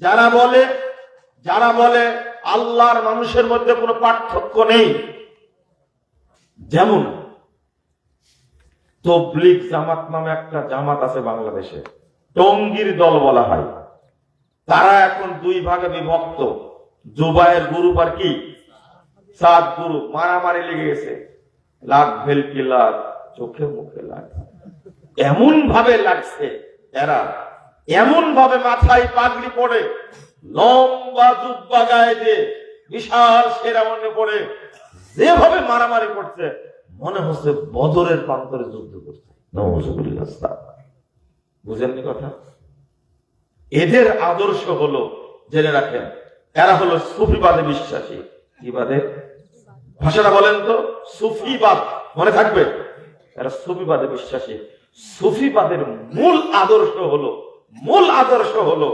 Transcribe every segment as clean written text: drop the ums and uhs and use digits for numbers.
যারা বলে আল্লাহর মানুষের মধ্যে কোনো পার্থক্য নেই, যেমন তবলিগ জামাত নামে একটা জামাত আছে বাংলাদেশে, টঙ্গীর দল বলা হয়। তারা এখন দুই ভাগে বিভক্ত। জুবায়ের গ্রুপ আর কি সাত গ্রুপ, মারামারি লেগে গেছে, লাগ ভেলকি লাগ, চোখে মুখে লাগ, এমন ভাবে লাগছে। এরা এমন ভাবে মাথায় পাগড়ি পড়ে, লম্বা জুব্বা গায়ে দিয়ে, বিশাল শেরামনে পড়ে, যেভাবে মারামারি করছে মনে হচ্ছে বদরের প্রান্তরে যুদ্ধ করছে। বুঝেননি কথা? এদের আদর্শ হলো, জেনে রাখেন, এরা হলো সুফিবাদে বিশ্বাসী। কি বাদে? ভাষাটা বলেন তো, সুফিবাদ, মনে থাকবে। এরা সুফিবাদে বিশ্বাসী। সুফিবাদের মূল আদর্শ হলো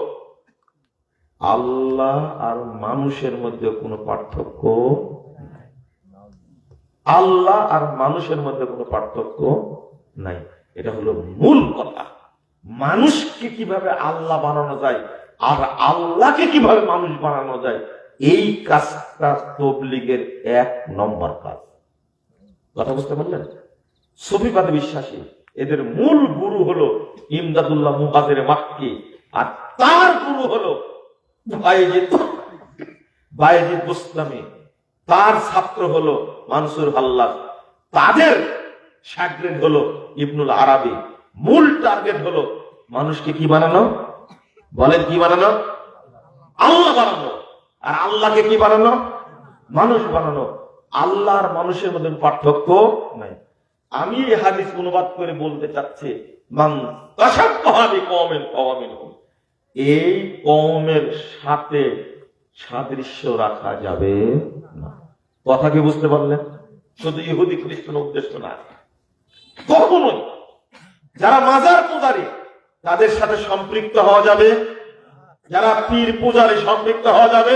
আল্লাহ আর মানুষের মধ্যে কোনো পার্থক্য নাই। আল্লাহ আর মানুষের মধ্যে কোনো পার্থক্য নাই, এটা হলো মূল কথা। মানুষকে কিভাবে আল্লাহ বানানো যায় আর আল্লাহকে কিভাবে মানুষ বানানো যায়, এই কাজটা তবলিগের 1 নম্বর কাজ। কথা বুঝতে পারলেন? সুফিবাদে বিশ্বাসী এদের মূল গুরু হলো ইমদাদুল্লাহ মুহাজির মাক্কি, আর তার গুরু হলো বায়েজিদ বুস্তামি, তার ছাত্র হলো মানসুর হাল্লাজ, তাদের শাগির্দ হলো ইবনুল আরাবি। মূল টার্গেট হলো মানুষকে কি বানানো? বলেন কি বানানো? আল্লাহ বানানো। আর আল্লাহকে কি বানানো? মানুষ বানানো। আল্লাহ আর মানুষের মধ্যে পার্থক্য নাই। আমি এই হাদিস অনুবাদ করে বলতে চাচ্ছি, মান তাশাব্বাহা বিকওমিন ফাহুয়া মিনহুম, এই কওমের সাথে সাদৃশ্য রাখা যাবে না। কথা কি বুঝতে পারলেন? শুধু ইহুদি খ্রিস্টান উদ্দেশ্য না, কখনোই। যারা মাজার পূজারী তাদের সাথে সম্পৃক্ত হওয়া যাবে, যারা পীর পূজারী সম্পৃক্ত হওয়া যাবে,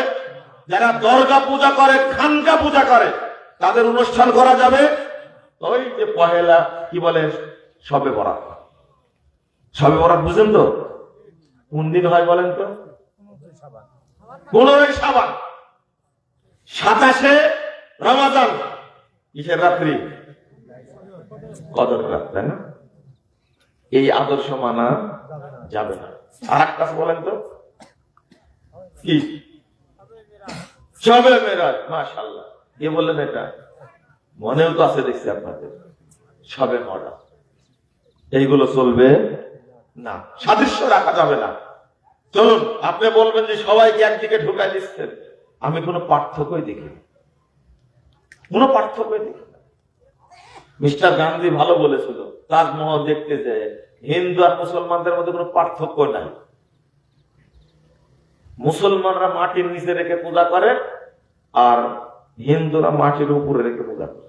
যারা দরগা পূজা করে, খানকা পূজা করে, তাদের অনুষ্ঠান করা যাবে। ওই যে পহেলা কি বলে, শবে বরাত। শবে বরাত বুঝেন তো? কোন দিন হয় বলেন তো? 15 শাবান, 27 রমাদান। কিসের রাত্রি? কদর রাত, তাই না? এই আদর্শ মানা যাবে না। আর একটা বলেন তো কি? শবে মেরাজ। মাশাআল্লাহ, কে বললেন এটা? মনেও তো আছে দেখছি আপনাদের। শবে মরা, এইগুলো চলবে না, সাদৃশ্য রাখা যাবে না। চলুন, আপনি বলবেন যে সবাইকে একদিকে ঢুকাই দিচ্ছেন, আমি কোনো পার্থক্যই দেখি না, কোনো পার্থক্যই দেখি না। মিস্টার গান্ধী ভালো বলেছিল, তাজমহল দেখতে যায় হিন্দু আর মুসলমানদের মধ্যে কোনো পার্থক্য নাই। মুসলমানরা মাটির নিচে রেখে পূজা করে আর হিন্দুরা মাটির উপরে রেখে পূজা করে।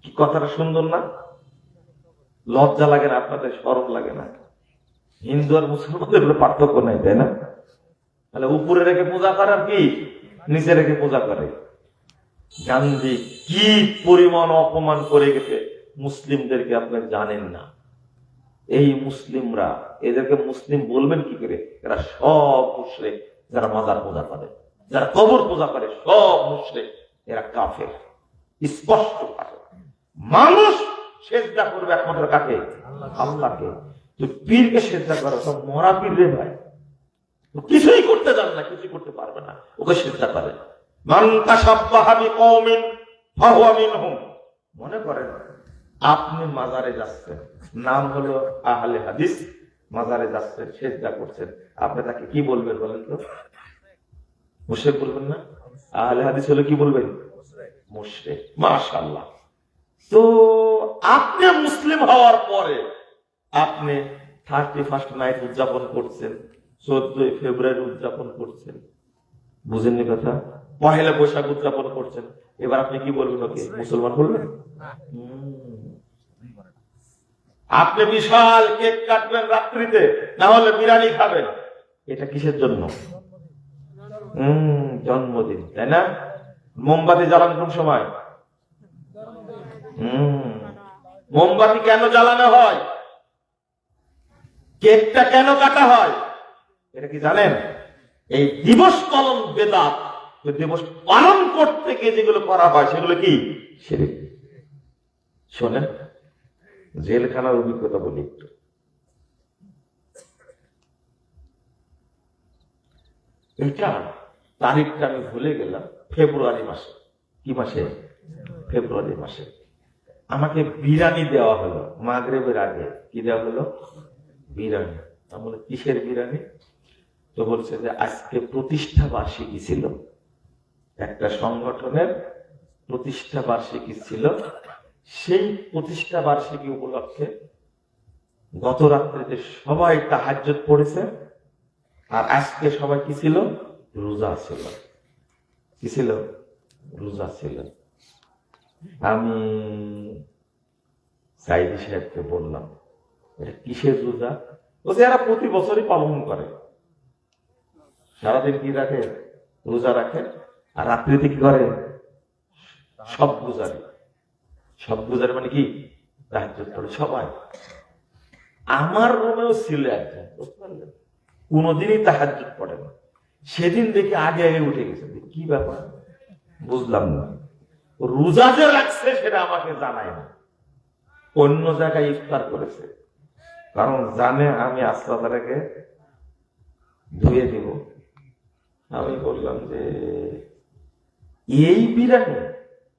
কি কথাটা সুন্দর না? লজ্জা লাগে না আপনাদের? শরম লাগে না? হিন্দু আর মুসলমানদের কোনো পার্থক্য নাই, তাই না? তাহলে উপরে রেখে পূজা করে আর কি নিচে রেখে পূজা করে। গান্ধী কি পরিমাণ অপমান করে গেছে মুসলিমদেরকে আপনি জানেন না। এই মুসলিমরা, এদেরকে মুসলিম বলবেন কি করে? এরা সব মুশরিক। যারা মাজার পূজা করে, যারা কবর পূজা করে, সব মুশরিক, এরা কাফের। স্পষ্ট কাফের। মানুষ সেজদা করবে একমাত্র কাকে? আল্লাহকে। তো পীরকে সেজদা করো, সব মরা পীর রে ভাই, কিছুই করতে জান না, কিছুই করতে পারবে না, ওকে সেজদা করে। মান তাশাব্বাহা বিকওমিন ফাহুয়া মিনহুম। মনে করেন আপনি মাজারে যাচ্ছেন, নাম হলো আহলে হাদিস, মাজারে যাচ্ছেন, সেজদা করছেন, আপনি তাকে কি বলবেন বলেন তো? মুশরিক বলবেন না? আহলে হাদিস হলে কি বলবেন? মুশরিক। মাশাআল্লাহ। তো আপনি মুসলিম হওয়ার পরে আপনি 31st নাইট উদযাপন করছেন, 14 ফেব্রুয়ারি উদযাপন করছেন, বুঝেননি কথা? পহেলা বৈশাখ উদযাপন করছেন, এবার আপনি কি বলবেন? ওকে মুসলমান বলবেন? আপনি বিশাল কেক কাটবেন রাত্রিতে, না হলে বিরিয়ানি খাবেন। এটা কিসের জন্য? জন্মদিন, তাই না? মোমবাতি জ্বালান কোন সময়? মোমবাতি কেন জ্বালানো হয়? কেকটা কেন কাটা হয়? এটা কি জানেন? এই দিবস পালন বেদাত। দিবস পালন করতে গিয়ে যেগুলো করা হয় সেগুলো কি শিরক। শোনেন, জেলখানার অভিজ্ঞতা বলি একটু। এটা তারিখটা আমি ভুলে গেলাম, ফেব্রুয়ারি মাসে। কি মাসে? ফেব্রুয়ারি মাসে আমাকে বিরিয়ানি দেওয়া হলো মাগরিবের আগে। কি দেওয়া হলো? বিরিয়ানি। আমি বলি, কিসের বিরিয়ানি? তো বলছে যে আজকে প্রতিষ্ঠা বার্ষিকী ছিল, একটা সংগঠনের প্রতিষ্ঠা বার্ষিকী ছিল। সেই প্রতিষ্ঠা বার্ষিকী উপলক্ষে গত রাত্রিতে সবাই তাহাজ্জুদ পড়েছে, আর আজকে সবাই কি ছিল? রোজা ছিল। কি ছিল? রোজা ছিল। আমি সাইদি সাহেবকে বললাম, এটা কিসের রোজা? বলছে এরা প্রতি বছরই পালন করে, সারাদিন কি রাখে? রোজা রাখে, আর রাত্রিতে কি করে? সব গুজারে। সব গুজারে মানে কি? তাহাজ্জুদ পড়ে সবাই। আমার রুমেও ছিল একজন, বুঝতে পারলেন, কোনোদিনই তাহাজ্জুদ পড়ে না। সেদিন দেখে আগে আগে উঠে গেছে। কি ব্যাপার বুঝলাম না। রোজা যে রাখছে সেটা আমাকে জানায় না, অন্য জায়গায় ইফতার করেছে, কারণ জানে আমি আসলাদারাকে ধুয়ে দিব। আমি বললাম যে এই বিরিয়ানি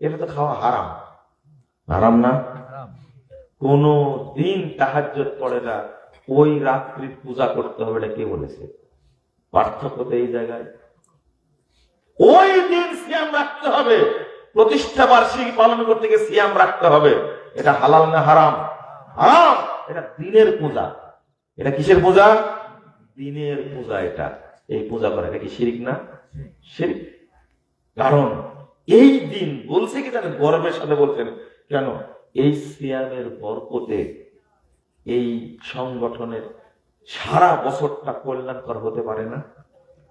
এটা তো খাওয়া হারাম। হারাম না? কোন দিন তাহাজ্জুদ পড়ে না, ওই রাত্রি পূজা করতে হবে, এটা কে বলেছে? পার্থক্য তো এই জায়গায়। ওই দিন সিয়াম রাখতে হবে, প্রতিষ্ঠা বার্ষিকী পালন করতে গিয়ে সিয়াম রাখতে হবে। এটা হালাল না হারাম? হারাম। এটা দিনের পূজা। এটা কিসের পূজা? দিনের পূজা। এটা এই পূজা করা এটা কি শিরক না? শিরক। কারণ এই দিন বলছে কি জানেন, গর্বের সাথে বলছেন কেন? এই সিয়ামের বরকতে এই সংগঠনের সারা বছরটা কল্যাণকর হতে পারে না।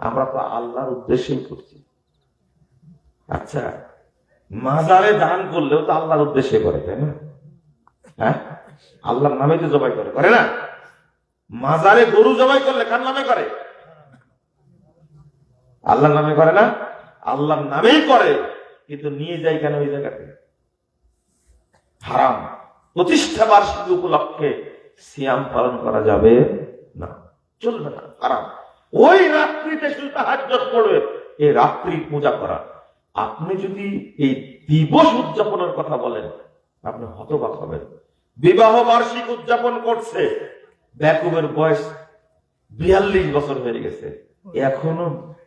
আমরা তো আল্লাহর উদ্দেশ্যেই করছি। আচ্ছা, মাজারে দান করলেও তো আল্লাহর উদ্দেশ্যে করে, তাই না? হ্যাঁ, আল্লাহর নামে তো জবাই করে, করে না? মাজারে গরু জবাই করলে কার নামে করে? আল্লাহর নামে করে না? আল্লাহর নামেই করে, কিন্তু নিয়ে যায় কেন ওই জায়গাতে? হারাম। প্রতিষ্ঠা বার্ষিকী উপলক্ষে সিয়াম পালন করা যাবে না, চলবে না, হারাম। ওই রাত্রিতে শুধু তাহাজ্জুদ পড়বে, এই রাত্রি পূজা করা। আপনি যদি এই দিবস উদযাপনের কথা বলেন, আপনি হতবাক হবেন। বিবাহ বার্ষিক উদযাপন করছে, বেকুবের বয়স 42 বছর হয়ে গেছে, এখনো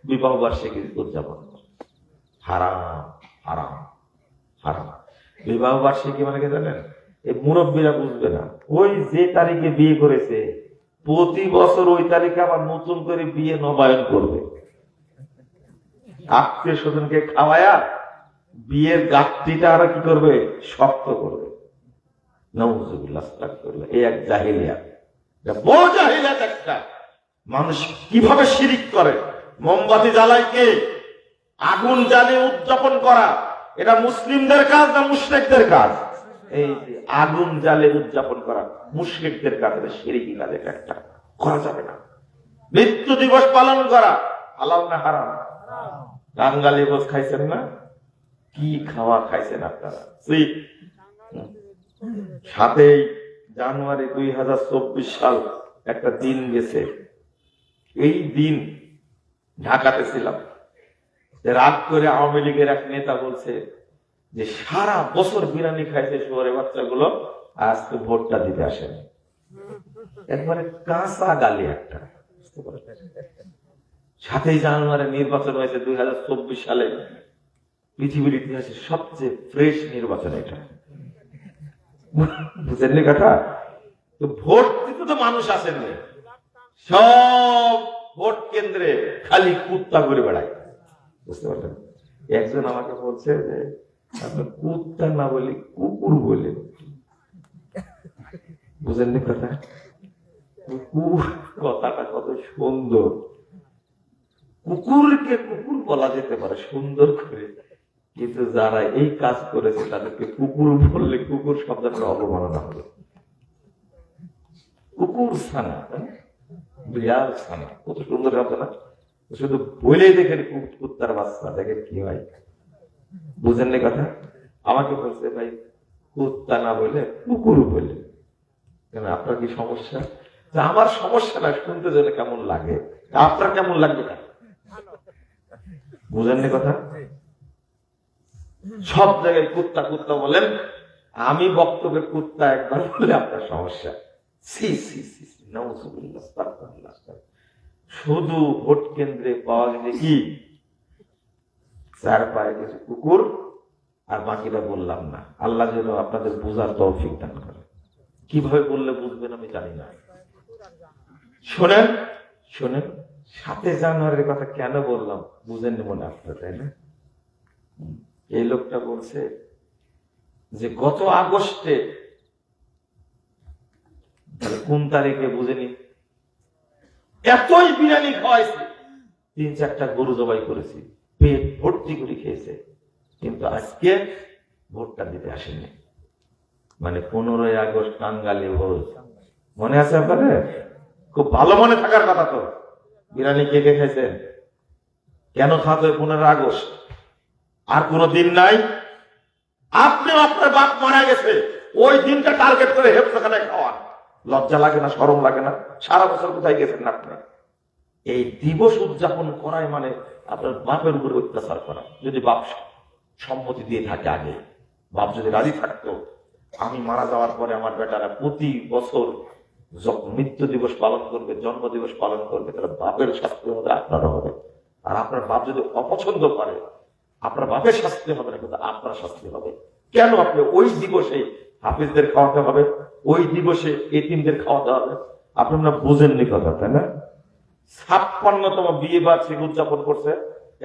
বিবাহ বার্ষিকী উদযাপন। হারাম, হারাম, হারাম। বিবাহ বার্ষিকী মানে কি জানেন? এই মুরব্বীরা বুঝবে না। ওই যে তারিখে বিয়ে করেছে, প্রতি বছর ওই তারিখে আবার নতুন করে বিয়ে নবায়ন করবে, আত্মীয় স্বজনকে খাওয়ায়া বিয়ের গাছটিটা আরো কি করবে? শক্ত করবে। নাউযুবিল্লাহ, আস্তাগফিরুল্লাহ। এই এক জাহিলিয়াত, বড় জাহিলিয়াত একটা। মানুষ কিভাবে শিরিক করে। মোমবাতি জ্বালায় কে? আগুন জ্বালিয়ে উদযাপন করা, এটা মুসলিমদের কাজ না মুশরিকদের কাজ? এই আগুন জ্বালিয়ে উদযাপন করা মুশরিকদের কাজ, এটা শিরকি কাজ, এটা একটা করা যাবে না। মৃত্যু দিবস পালন করা হালাল না হারাম? বাঙালি বোঝ খাইছেন না? কি খাওয়া খাইছেন আপনারা? 7 জানুয়ারি 2024 সাল একটা দিন গেছে। এই দিন ঢাকাতে ছিলাম, রাত করে আওয়ামী লীগের এক নেতা বলছে যে সারা বছর বিরিয়ানি খাইছে শহরে বাচ্চাগুলো, আজকে ভোটটা দিতে আসেন। একবারে কাঁচা গালি একটা। 7 জানুয়ারি নির্বাচন হয়েছে 2024 সালে, পৃথিবীর ইতিহাসে সবচেয়ে ফ্রেশ নির্বাচন এটা। বুঝলেন কথা? তো ভোট দিতে তো মানুষ আসেননি, সব ভোট কেন্দ্রে খালি কুত্তা ঘুরে বেড়ায়। বুঝতে পারলেন? একজন আমাকে বলছে যে আপনি কুত্তা না বলে কুকুর বলে। বুঝলেন কথা? কুকুর কথাটা কত সুন্দর। কুকুরকে কুকুর বলা যেতে পারে সুন্দর করে, কিন্তু যারা এই কাজ করেছে তাদেরকে কুকুর বললে কুকুর শব্দটা অবমাননা হবে। কুকুর ছানা, বিড়াল ছানা, কত সুন্দর শব্দ না? শুধু বলেই দেখেন কুত্তার বাচ্চা, দেখেন কি হয়, বুঝেননি কথা। আমাকে বলছে ভাই কুত্তা না বলে কুকুর বলে। কেন আপনার কি সমস্যা? আমার সমস্যা না, শুনতে যেন কেমন লাগে, আপনার কেমন লাগবে না, বুঝেননি কথা। সব জায়গায় কুত্তা কুত্তা বলেন, আমি বক্তব্যে কুত্তা একবার বলে আপনার সমস্যা। শুধু ভোট কেন্দ্রে পাওয়া গেছে কি চার পায়ে কিছু কুকুর, আর বাকিটা বললাম না। আল্লাহ যেন আপনাদের বোঝার তৌফিক দান করে। কিভাবে বললে বুঝবেন আমি জানি না। শোনেন শোনেন, 7 জানুয়ারির কথা কেন বললাম বুঝেননি মনে আপনার, তাই না? এই লোকটা বলছে যে গত আগস্টে, কোন তারিখে বুঝেনি, এতই বিরিয়ানি খাওয়াইছে, 3-4টা গরু জবাই করেছি, পেট ভর্তি করে খেয়েছে, কিন্তু আজকে ভোটটা দিতে আসেনি। মানে 15ই আগস্ট টাঙ্গালে ভোট, মনে আছে আপনাদের? খুব ভালো মনে থাকার কথা তো। বিরিয়ানি কে কে খাইছেন? কেন খাওয়াতে 15 আগস্ট? আর কোন দিন নাই? আপনি আপনার বাপ মারা গেছে, ওই দিনটা টার্গেট করে হেফজখানায় খাওয়ান। লজ্জা লাগে না, শরম লাগে না? সারা বছর কোথায় গেছেন আপনি? এই দিবস উদযাপন করাই মানে আপনার বাপের উপরে অত্যাচার করা। যদি বাপ সম্মতি দিয়ে থাকে, আগে বাপ যদি রাজি থাকতো, আমি মারা যাওয়ার পরে আমার বেটারা প্রতি বছর মৃত্যু দিবস পালন করবে, জন্ম দিবস পালন করবে, তাহলে বাপের শাস্তি হবে, আপনারও হবে। আর আপনার বাপ যদি অপছন্দ করে, আপনার বাপের শাস্তি হবে না, কিন্তু আপনার শাস্তি হবে। কেন আপনি ওই দিবসে হাফিজদের খাওয়াতে হবে, ওই দিবসে এতিমদের খাওয়াতে হবে? আপনি না বুঝেননি কথা, তাই না? 56তম বিয়ে বার্ষিকী উদযাপন করছে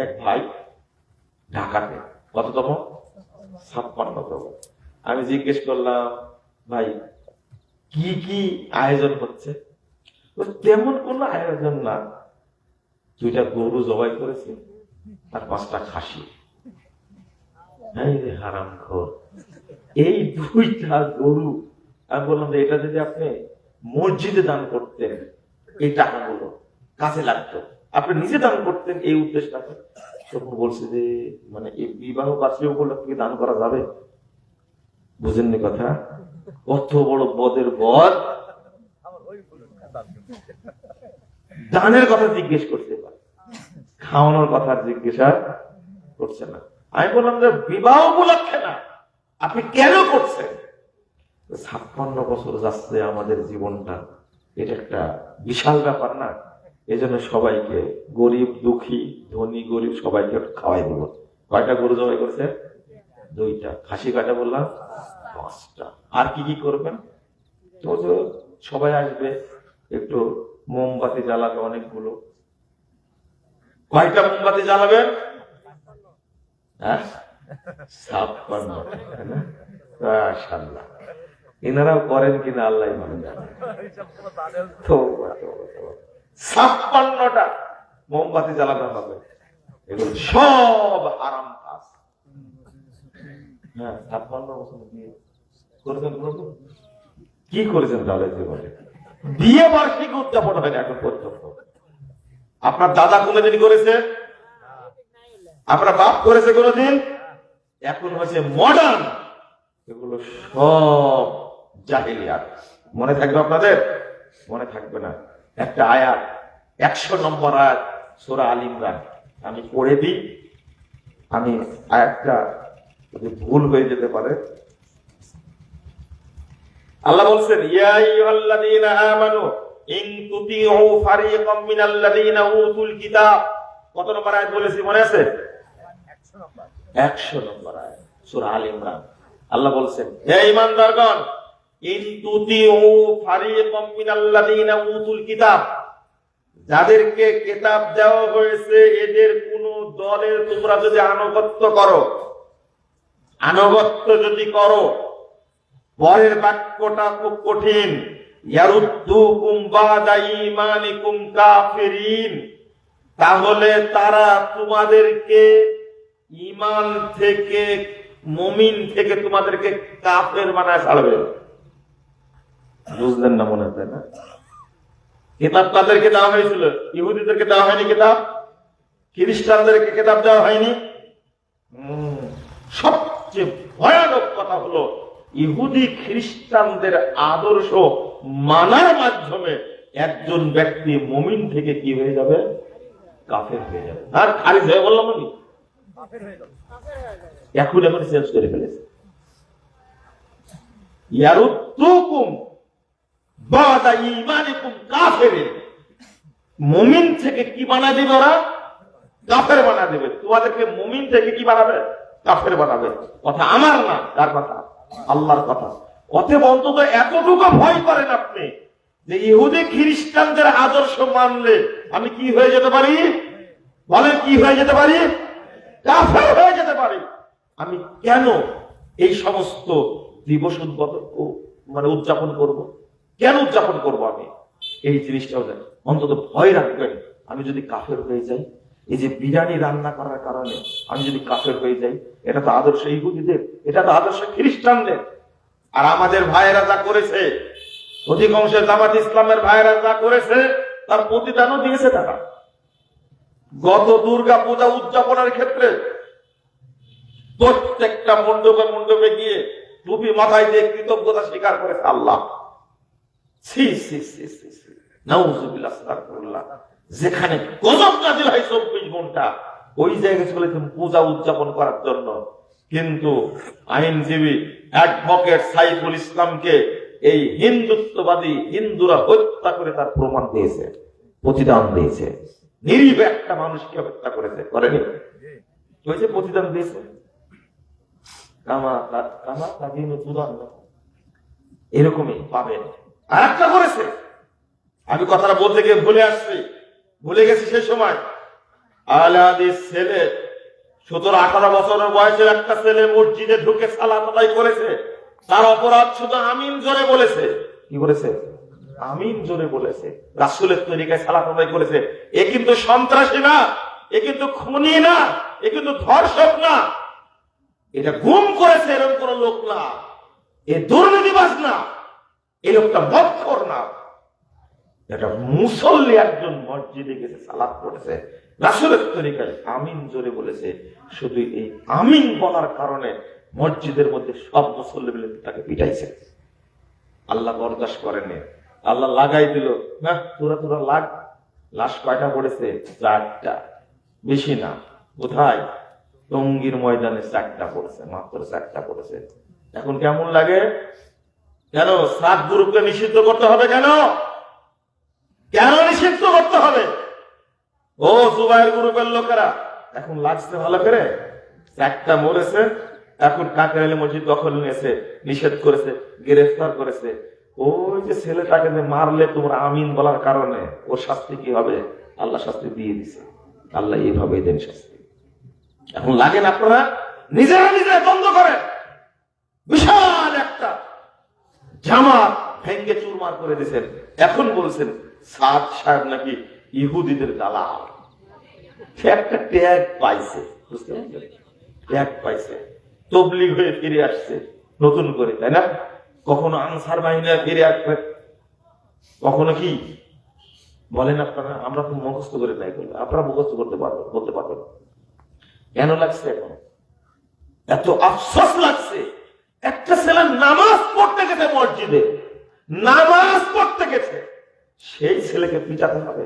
এক ভাই ঢাকাতে। কততম? 56তম। আমি জিজ্ঞেস করলাম, ভাই কি কি আয়োজন হচ্ছে? তেমন কোন আয়োজন না, 2টা গরু জবাই করেছে আর 5টা খাসি। হারামখোর, এই 2টা গরু। আমি বললাম যে এটা যদি আপনি মসজিদে দান করতেন, এই টাকাগুলো কাজে লাগতো, আপনি নিজে দান করতেন এই উদ্দেশ্যটাকে। তখন বলছে যে মানে এই বিবাহ বার্ষিকী উপলক্ষে দান করা যাবে? বুঝেননি কথা? কত বড় বদের বদ, দানের কথা জিজ্ঞেস করছে, খাওয়ানোর কথা জিজ্ঞাসা করছে না। আমি বললাম যে বিবাহ উপলক্ষে না, আপনি কেন করছেন? 56 বছর যাচ্ছে আমাদের জীবনটা, এটা একটা বিশাল ব্যাপার না? এজন্য সবাইকে, গরিব দুঃখী ধনী গরিব সবাইকে খাওয়াই দেব। কয়টা গরু জবাই করছে? 2টা। খাসি কয়টা বললাম? 5টা। আর কি কি করবেন? তো সবাই আসবে, একটু মোমবাতি জ্বালাবে অনেকগুলো। কয়টা মোমবাতি জ্বালাবেন? 56। এনারাও করেন কিনা আল্লাহ ভালো জানে। 56টা মোমবাতি জ্বালাতে হবে, এগুলো সব হারাম কাজ। 56 বছর বিয়ে করেছেন, কি করেছেন তাহলে জীবনে? বিয়ে বার্ষিকী উদযাপন হয় না এখন পর্যন্ত। আপনার দাদা কোনদিন করেছে? আপনার বাপ করেছে কোনদিন? এখন হচ্ছে মডার্ন, এগুলো সব জাহেলিয়াত। মনে থাকবে আপনাদের? মনে থাকবে না? একটা আয়াত, 100 নম্বর আয়াত সূরা আল ইমরান, আমি পড়ে দিই। আমি আয়াতটা যদি ভুল হয়ে যেতে পারে। আল্লাহ বলছেন, ইয়া আইয়ুহাল্লাযীনা আমানু ইন তুতিউ ফারীকাম মিনাল্লাযীনা উতুল কিতাব। কত নম্বর আয়াত বলেছি মনে আছে? 100 নম্বর আয়াত সূরা আল ইমরান। আল্লাহ বলছেন, হে ঈমানদারগণ, ইন তুতিউ ফারীকাম মিনাল্লাযীনা উতুল কিতাব, যাদেরকে কিতাব দেওয়া হয়েছে এদের কোন দলের তোমরা যদি আনুগত্য করো, আনুগত্য যদি করো, পরের বাক্যটা খুব কঠিন, ইয়ারুদ্দুকুম বাদা ঈমানিকুম কাফিরিন, তাহলে তারা তোমাদেরকে ঈমান থেকে, মুমিন থেকে তোমাদেরকে কাফের বানায় ছাড়বে। বুঝলেন না মনে হয়, না? কিতাব তাদেরকে দেওয়া হয়েছিল, ইহুদিদেরকে দেওয়া হয়নি কিতাব? খ্রিস্টানদেরকে কিতাব দেওয়া হয়নি? সবচেয়ে ভয়ানক কথা হলো ইহুদি খ্রিস্টানদের আদর্শ মানার মাধ্যমে একজন ব্যক্তি মুমিন থেকে কি হয়ে যাবে? কাফের হয়ে যাবে। আর খারিজ হয়ে বললাম আমি এখন চেঞ্জ করে ফেলেছে। ইয়ারুদ্দুকুম বাদা ঈমানিকুম কাফিরিন, মুমিন থেকে কি বানায় দিবে ওরা? কাফের বানা দেবে। তোমাদেরকে মুমিন থেকে কি বানাবে? কাফের বানাবে। কথা আমার না, কার কথা? আল্লাহর কথা। অতএব অন্তত এতটুকু ভয় করেন আপনি যে ইহুদি খ্রিস্টানদের আদর্শ মানলে আমি কি হয়ে যেতে পারি? বলেন কি হয়ে যেতে পারি? কাফের হয়ে যেতে পারি। আমি কেন এই সমস্ত দিবস উদযাপন করব? কেন উদযাপন করব? আমি এই জিনিসটাও জানি। অন্তত ভয় রাখবেন আমি যদি কাফের হয়ে যাই, এই যে বিরিয়ানি রান্না করার কারণে আমি যদি কাফের হয়ে যাই, এটা তো আদর্শ ইহুদিদের, এটা তো আদর্শ খ্রিস্টানদের। আর আমাদের ভাইয়েরা যা করেছে, অধিকাংশ জামাত ইসলামের ভাইয়েরা যা করেছে তার প্রতিদানও দিয়েছে তারা। গত দুর্গা পূজা উদযাপনের ক্ষেত্রে প্রত্যেকটা মণ্ডপে মণ্ডপে গিয়ে টুপি মাথায় দিয়ে কৃতজ্ঞতা স্বীকার করেছে আল্লাহ। যেখানে গজব নাজিল হয় 24 ঘন্টা, ওই জায়গায় চলেছেন পূজা উদযাপন করার জন্য। কিন্তু আইনজীবী অ্যাডভোকেট সাইফুল ইসলামকে এই হিন্দুত্ববাদী হিন্দুরা হত্যা করে তার প্রমাণ দিয়েছে, প্রতিদান দিয়েছে। নিরীহ একটা মানুষকে হত্যা করেছে, করেনি? প্রতিদান দিয়েছে। এরকমই পাবেন। আর একটা করেছে, আমি কথাটা বলতে গিয়ে ভুলে গেছি সে সময়। আলাদিস ছেলে 17-18 বছরের বয়সের একটা ছেলে মসজিদে ঢুকে সালাত আদায় করেছে। তার অপরাধ শুধু আমিন জোরে বলেছে। কি করেছে? আমিন জোরে বলেছে। রাসূলের তরিকায় সালাত আদায় করেছে। এ কিন্তু সন্ত্রাসী না, এ কিন্তু খুনি না, এ কিন্তু ধর্ষক না, এটা গুম করেছে এরকম কোন লোক না, এ দুর্নীতিবাজ না, এই লোকটা মক্খর না। এটা মুসল্লি একজন মসজিদে গেছে সালাত করেছে, রাসূলের তরিকায় আমিন জোরে বলেছে। শুধু এই আমিন বলার কারণে মসজিদের মধ্যে সব মুসল্লি মিলে তাকে পিটাইছে। আল্লাহ বরদাস্ত করেনি, আল্লাহ লাগাই দিল, না তোরা লাগ। লাশ কয়টা পড়েছে? 4টা, বেশি না। কোথায়? টঙ্গীর ময়দানে 4টা পড়েছে, মাত্র 4টা পড়েছে। এখন কেমন লাগে? কেন 7 গ্রুপকে নিষিদ্ধ করতে হবে? কেন কেন নিষিদ্ধ করতে হবে? ও জুবাইর গ্রুপের লোকেরা এখন লাগছে ভালো করে। 4টা মরেছে, এখন কাকরাইলে মসজিদ দখল নিয়েছে, নিষেধ করেছে, গ্রেফতার করেছে। ওই যে ছেলেটাকে যে মারলে তোমরা আমিন বলার কারণে ওর শাস্তি কি হবে? আল্লাহ শাস্তি দিয়ে দিছে। আল্লাহ এইভাবে দেন শাস্তি। এখন লাগেন আপনারা নিজেরা দ্বন্দ্ব করেন। বিশাল একটা জামাত ভেঙ্গে চুরমার করে দিয়েছেন। এখন বলছেন সাদ সাহেব নাকি ইহুদিদের দালাল। একটা ট্যাগ পাইছে, বুঝতে পারছেন? ট্যাগ পাইছে, তবলিগ হয়ে ফিরে আসছে নতুন করে, তাই না? কখনো আনসার বাহিনী ফিরে আসবে, কখনো কি বলেন আপনারা? আমরা তো মুখস্থ করে নাই করলে, আপনারা মুখস্থ করতে পারবেন, বলতে পারবেন। কেন লাগছে এখন এত আফসোস লাগছে? একটা ছেলে নামাজ পড়তে গেছে, মসজিদে নামাজ পড়তে গেছে, সেই ছেলেকে পিটাতে হবে,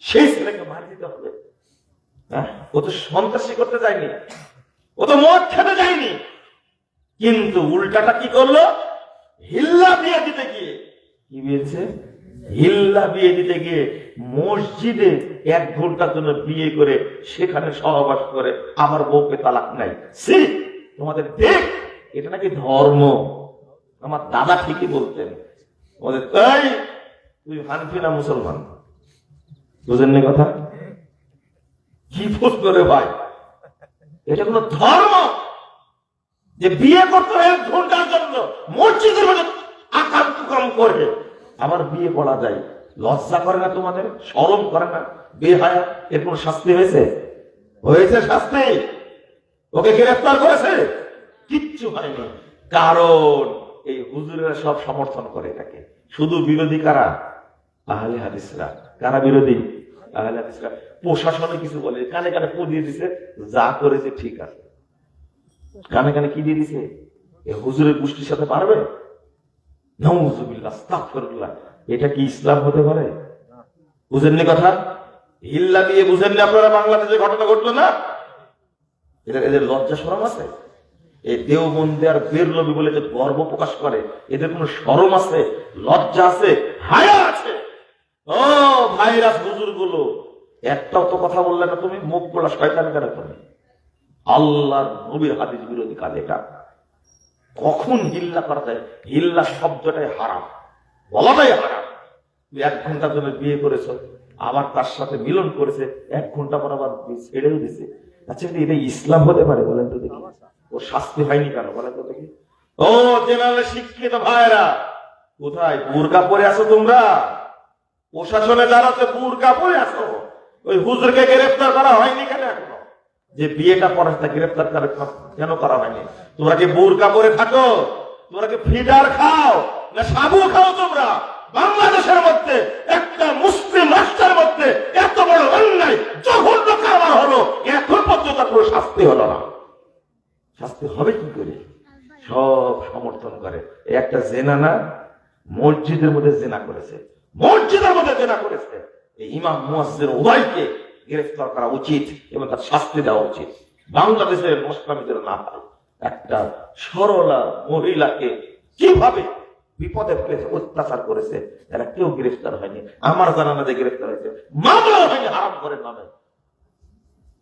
সেই ছেলেকে মার দিতে হবে। ও তো সন্ত্রাসী করতে যায়নি, ও তো মদ খেতে যায়নি, কিন্তু উল্টাটা কি করলো? হিল্লা বিয়ে দিতে গিয়ে কি বিয়েছে? হিল্লা বিয়ে দিতে গিয়ে মসজিদে 1 ঘন্টার জন্য বিয়ে করে সেখানে সহবাস করে আমার বউকে তালাক নাই। তোমাদের দেখ, এটা নাকি ধর্ম। আমার দাদা ঠিকই বলতেন, ওদের তাই তুই হানফি না মুসলমান? বুঝেননি কথা? কি ফোস করে ভাই, এটা কোন ধর্ম যে বিয়ে করতে 1 ঘন্টার জন্য মসজিদের মধ্যে আকাম কুকাম করে আবার বিয়ে করা যায়? লজ্জা করে না তোমাদের? শরম করে না? বেহায়া। এর কোন শাস্তি হয়েছে? হয়েছে শাস্তি? ওকে গ্রেফতার করেছে? কিচ্ছু হয়নি। কারণ এই হুজুরেরা সব সমর্থন করে এটাকে। শুধু বিরোধী কারা? আহলে হাদিসরা। কারা বিরোধী? আহলে হাদিসরা প্রশাসনে কিছু বলে, কানে কানে পো দিয়ে দিছে, যা করেছে ঠিক আছে। কানে কানে কি দিয়ে দিছে? হুজুরের গোষ্ঠীর সাথে পারবে? নাউযুবিল্লাহ, আস্তাগফিরুল্লাহ। এটা কি ইসলাম হতে পারে? বুঝেননি কথা? হিল্লা দিয়ে বুঝেননি আপনারা? বাংলাদেশে ঘটনা ঘটলো না, এদের লজ্জা শরম আছে? এই দেওবন্দী আর বেরলবি বলে যে গর্ব প্রকাশ করে, এদের কোন শরম আছে, লজ্জা আছে, হায়া আছে? ও ভাইরাস হুজুর গুলো, একটাও তো কথা বললে না তুমি, মুখ গোলা শয়তান কেন তুমি? আল্লাহর নবীর হাদিস বিরোধী কাজ এটা। কখন হিল্লা করা যায়? হিল্লা শব্দটাই হারাম, বলাটাই হারাম। তুই 1 ঘন্টার জন্য বিয়ে করেছ, আবার তার সাথে মিলন করেছে, 1 ঘন্টা পর আবার ছেড়েও দিছে। আচ্ছা, এটা ইসলাম হতে পারে বলেন তো দেখি? ও শাস্তি হয়নি কেন বলেন তো দেখি? ও জেনারেল শিক্ষিত ভাইরা, কোথায় বুরকা পরে আছো তোমরা? প্রশাসনে যারা আছে বুরকা পরে আছো, ওই হুজুরকে গ্রেফতার করা হয়নি কেন এখনো? যে বিয়েটা পরে তা গ্রেফতার কেন করা হয়নি? তোমরা কি বুরকা পরে থাকো? তোমরা কি ফিডার খাও না সাবু খাও? তোমরা বাংলাদেশের মধ্যে একটা মুসলিম রাষ্ট্রের মধ্যে এত বড় অন্যায় জঘন্য কারবার হলো, এখন পর্যন্ত কোনো শাস্তি হলো না। শাস্তি হবে কি করে? সব সমর্থন করে। একটা জেনা না, মসজিদের মধ্যে জেনা করেছে, মসজিদের মধ্যে জেনা করেছে। এই ইমাম মুয়াজ্জিন উভয়কে গ্রেফতার করা উচিত এবং তার শাস্তি দেওয়া উচিত। বাংলাদেশের মুসলিমদের না হয়, একটা সরলা মহিলাকে কিভাবে বিপদে ফেলেছে, অত্যাচার করেছে, এরা কেউ গ্রেফতার হয়নি। আমার জানা না যে গ্রেফতার হয়েছে, মামলা হয়নি হারাম করে নামে।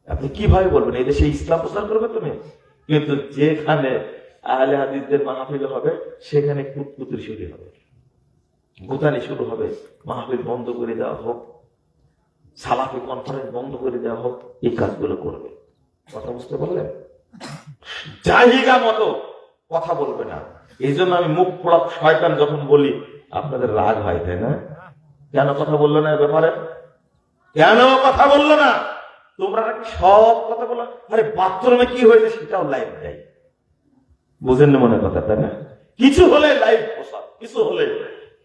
আপনি কিভাবে বলবেন এই দেশে ইসলাম প্রচার করবে তুমি? কিন্তু যেখানে আহলে হাদিসদের মাহফিল হবে, সেখানে কুতকুতুরি শুরু হবে, গুতানি শুরু হবে, মাহফিল বন্ধ করে দেওয়া হোক, সালাফি কনফারেন্স বন্ধ করে দেওয়া হোক, এই কাজগুলো করবে। কথা বুঝতে পারলেন? জাহিগা মতো কথা বলবে না। এই জন্য আমি মুখ পোড়া শয়তান যখন বলি, আপনাদের রাগ হয়, তাই না? কেন কথা বললো না ব্যাপারে? কেন কথা বললো না? তোমরা নাকি সব কথা বলো, আরে বাথরুমে কি হয়েছে সেটাও লাইভ দেয়। বুঝেন না মনে কথা, তাই না? কিছু হলে লাইভ প্রচার, কিছু হলে।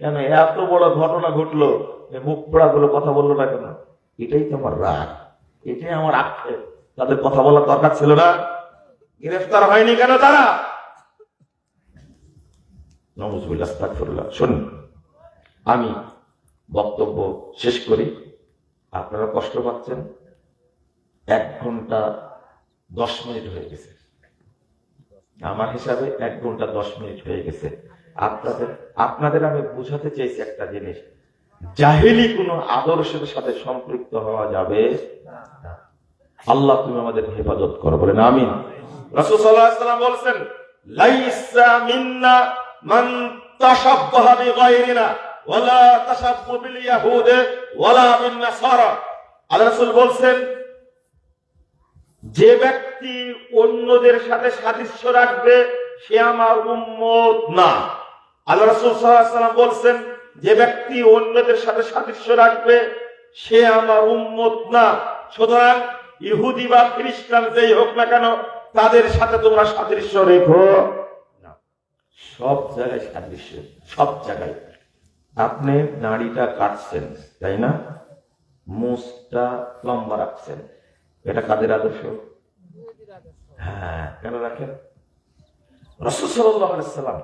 কেন এত বড় ঘটনা ঘটলো, মুখ পোড়া গুলো কথা বললো না কেন? এটাই তো আমার রাগ, এটাই আমার আক্ষেপ। তাদের কথা বলার দরকার ছিল না? গ্রেফতার হয়নি কেন তারা? নাউযুবিল্লাহ, আস্তাগফিরুল্লাহ। শুনুন, আমি বক্তব্য শেষ করি। আপনারা কষ্ট পাচ্ছেন। 1 ঘন্টা 10 মিনিট হয়ে গেছে, আমার হিসাবে 1 ঘন্টা 10 মিনিট হয়ে গেছে। আপনাদের আমি বুঝাতে চাইছি একটা জিনিস, জাহেলি কোন আদর্শের সাথে সম্পৃক্ত হওয়া যাবে না। আল্লাহ তুমি আমাদের হেফাজত করো, বলেন আমিন। রাসূল সাল্লাল্লাহু আলাইহি ওয়াসাল্লাম বলেছেন, লাইসা মিন্না মান তাশাব্বাহা বিগায়রিনা ওয়ালা তাশাব্বু বিল ইয়াহুদি ওয়ালা বিন নাসারা। আল্লাহ রাসূল বলেন, যে ব্যক্তি অন্যদের সাথে সাদৃশ্য রাখবে সে আমার উম্মত না। আল্লাহ রাসূল সাল্লাল্লাহু আলাইহি ওয়াসাল্লাম বলেন, যে ব্যক্তি অন্যদের সাথে সাদৃশ্য রাখবে সে আমার উম্মত না। সুতরাং ইহুদি বা খ্রিস্টান যেই হোক না কেন, তাদের সাথে তোমরা সাদৃশ্য রেখো না। সব জায়গায় সাদৃশ্য, সব জায়গায়। আপনি দাড়িটা কাটছেন, তাই না? মুছটা লম্বা রাখছেন, এটা কাদের আদর্শ? হ্যাঁ, কেন রাখেন? রাসূল সাল্লাল্লাহু আলাইহি ওয়াসাল্লাম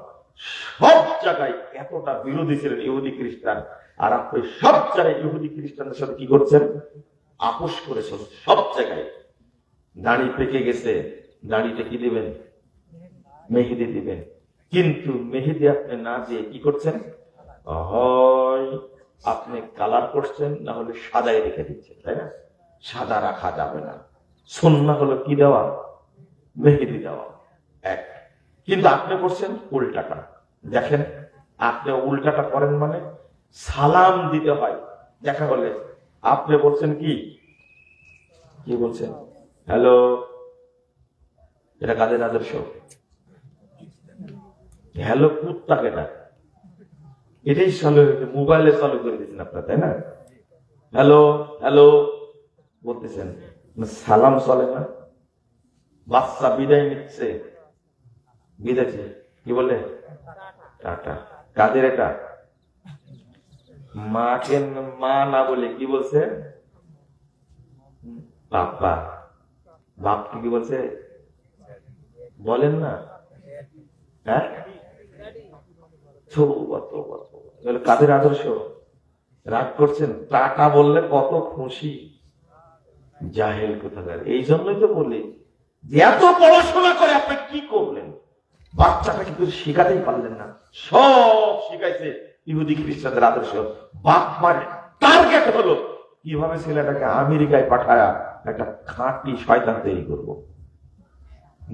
সব জায়গায় এতটা বিরোধী ছিলেন ইহুদি খ্রিস্টান, আর আপনি সব জায়গায় ইহুদি খ্রিস্টানদের সাথে কি করছেন? আপোষ করেছেন। সব জায়গায় দাড়ি পেকে গেছে, দাড়িতে কি দিবেন? মেহেদি দিবেন। কিন্তু মেহেদি আপনি না দিয়ে কি করছেন? হয় আপনি কালার করছেন, না হলে সাদাই রেখে দিচ্ছেন, তাই না? সাদা রাখা যাবে না। সুন্নাহ হলো কি দেওয়া? মেহেদি দেওয়া। এক। কিন্তু আপনি করছেন উল্টাটা। দেখেন, আপনি উল্টাটা করেন মানে সালাম দিতে হয়। দেখা হলে আপনি বলছেন কি কি বলছেন? হ্যালো। এটা কাদের আদর্শ? হ্যালো কুত্তাকে না, এটাই মোবাইলে চালু করে দিয়েছেন আপনার, তাই না? হ্যালো হ্যালো বলতেছেন, সালাম চলে না। বাচ্চা বিদায় নিচ্ছে, বিদায় কি বলে? টাটা। কাদের এটা? মাকে মা না বলে কি বলছে? বাপ্পা বাপ কি বলছে বলেন না? হ্যাঁ, কাদের আদর্শ? রাগ করছেন? টাকা বললে কত খুশি, জাহেল কোথাকার। এই জন্যই তো বলি যে এত পড়াশোনা করে আপনি কি করলেন? বাচ্চাটা কিন্তু শেখাতেই পারলেন না, সব শিখাইছে ইহুদি খ্রিস্টানদের আদর্শ। বাপ মানে টার্গেট হলো কিভাবে ছেলেটাকে আমেরিকায় পাঠায়া একটা খাঁটি শয়তান তৈরি করব,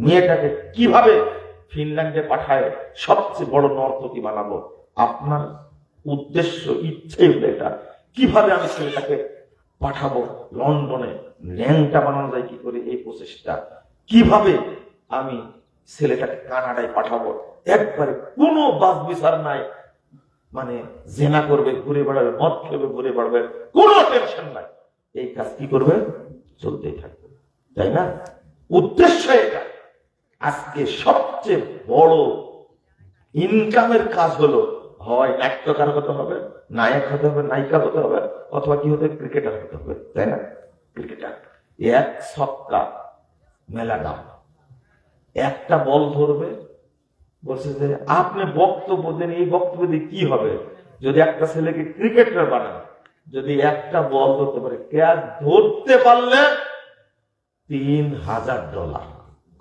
মেয়েটাকে কিভাবে ফিনল্যান্ডে পাঠায় সবচেয়ে বড় নর্তকী বানাবো। আপনার উদ্দেশ্য ইচ্ছে হলো এটা, কিভাবে আমি ছেলেটাকে পাঠাবো লন্ডনে, ল্যাংটা বানানো যায় কি করে এই প্রচেষ্টা, কিভাবে আমি ছেলেটাকে কানাডায় পাঠাবো, একবারে কোনো বাস বিচার নাই, মানে জেনা করবে, ঘুরে বেড়াবে, মদ খেবে, ঘুরে বেড়াবে, কোনো টেনশন নাই। এই কাজ কি করবে? চলতেই থাকবে, তাই না? উদ্দেশ্য এটা। আজকে সবচেয়ে বড় ইনকামের কাজ হলো হয় নাট্যকার হতে হবে, নায়ক হতে হবে, নায়িকা হতে হবে, অথবা কি হতে হবে? ক্রিকেটার হতে হবে, তাই না? ক্রিকেটার এক ছক্কা মেলা দাম, একটা বল ধরবে, বলছে যে আপনি বক্তব্য দেন, এই বক্তব্য দিয়ে কি হবে? যদি একটা ছেলেকে ক্রিকেটার বানান, যদি একটা বল ধরতে পারে, ক্যাচ ধরতে পারলে $3000।